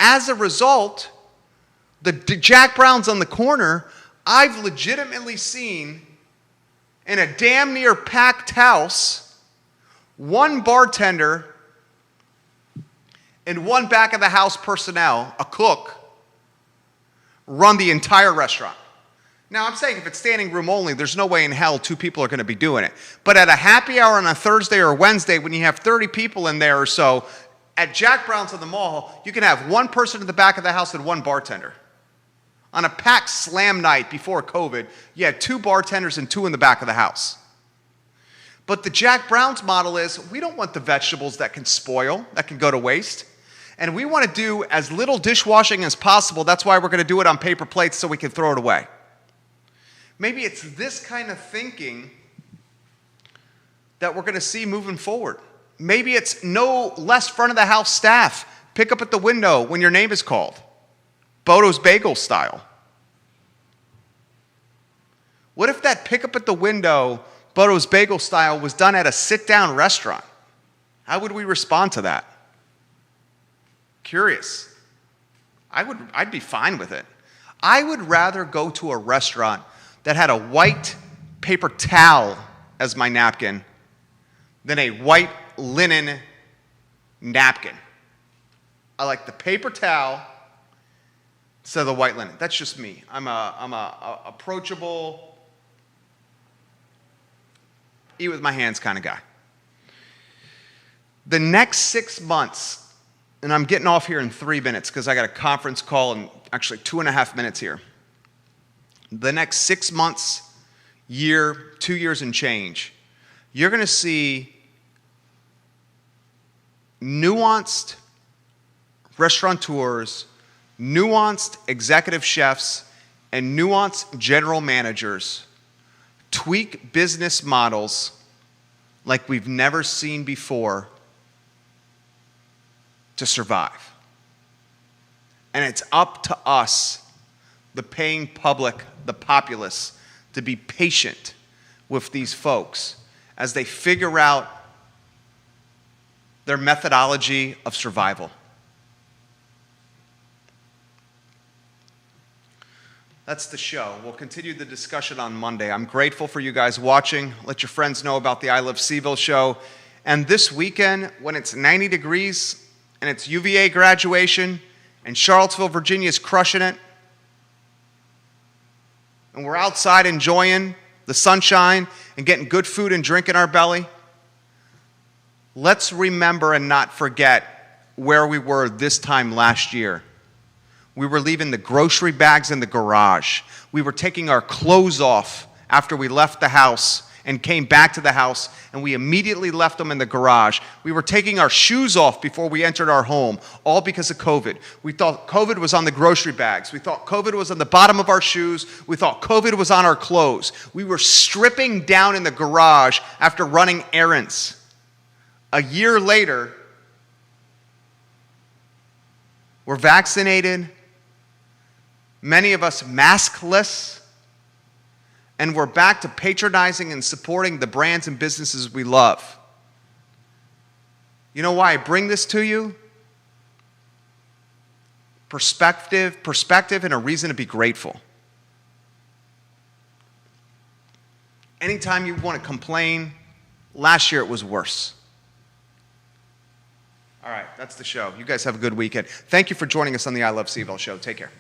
As a result, the Jack Brown's on the corner, I've legitimately seen in a damn near packed house, one bartender and one back of the house personnel, a cook, run the entire restaurant. Now, I'm saying if it's standing room only, there's no way in hell two people are going to be doing it. But at a happy hour on a Thursday or a Wednesday, when you have 30 people in there or so, at Jack Brown's in the mall, you can have one person in the back of the house and one bartender. On a packed slam night before COVID, you had two bartenders and two in the back of the house. But the Jack Brown's model is, we don't want the vegetables that can spoil, that can go to waste. And we want to do as little dishwashing as possible. That's why we're going to do it on paper plates so we can throw it away. Maybe it's this kind of thinking that we're going to see moving forward. Maybe it's no less front of the house staff. Pick up at the window when your name is called. Bodo's Bagel style. What if that pick up at the window, Bodo's Bagel style, was done at a sit-down restaurant? How would we respond to that? Curious. I'd be fine with it. I would rather go to a restaurant that had a white paper towel as my napkin than a white linen napkin. I like the paper towel instead of the white linen. That's just me. I'm a approachable, eat with my hands kind of guy. The next 6 months, and I'm getting off here in 3 minutes because I got a conference call in actually 2.5 minutes here. The next 6 months, year, 2 years and change, you're going to see nuanced restaurateurs, nuanced executive chefs, and nuanced general managers tweak business models like we've never seen before to survive. And it's up to us, the paying public, the populace, to be patient with these folks as they figure out their methodology of survival. That's the show. We'll continue the discussion on Monday. I'm grateful for you guys watching. Let your friends know about the I Love Seville show. And this weekend, when it's 90 degrees and it's UVA graduation and Charlottesville, Virginia is crushing it, and we're outside enjoying the sunshine and getting good food and drink in our belly, let's remember and not forget where we were this time last year. We were leaving the grocery bags in the garage. We were taking our clothes off after we left the house and came back to the house, and we immediately left them in the garage. We were taking our shoes off before we entered our home, all because of COVID. We thought COVID was on the grocery bags. We thought COVID was on the bottom of our shoes. We thought COVID was on our clothes. We were stripping down in the garage after running errands. A year later, we're vaccinated, many of us maskless, and we're back to patronizing and supporting the brands and businesses we love. You know why I bring this to you? Perspective, and a reason to be grateful. Anytime you want to complain, last year it was worse. All right, that's the show. You guys have a good weekend. Thank you for joining us on the I Love Seville show. Take care.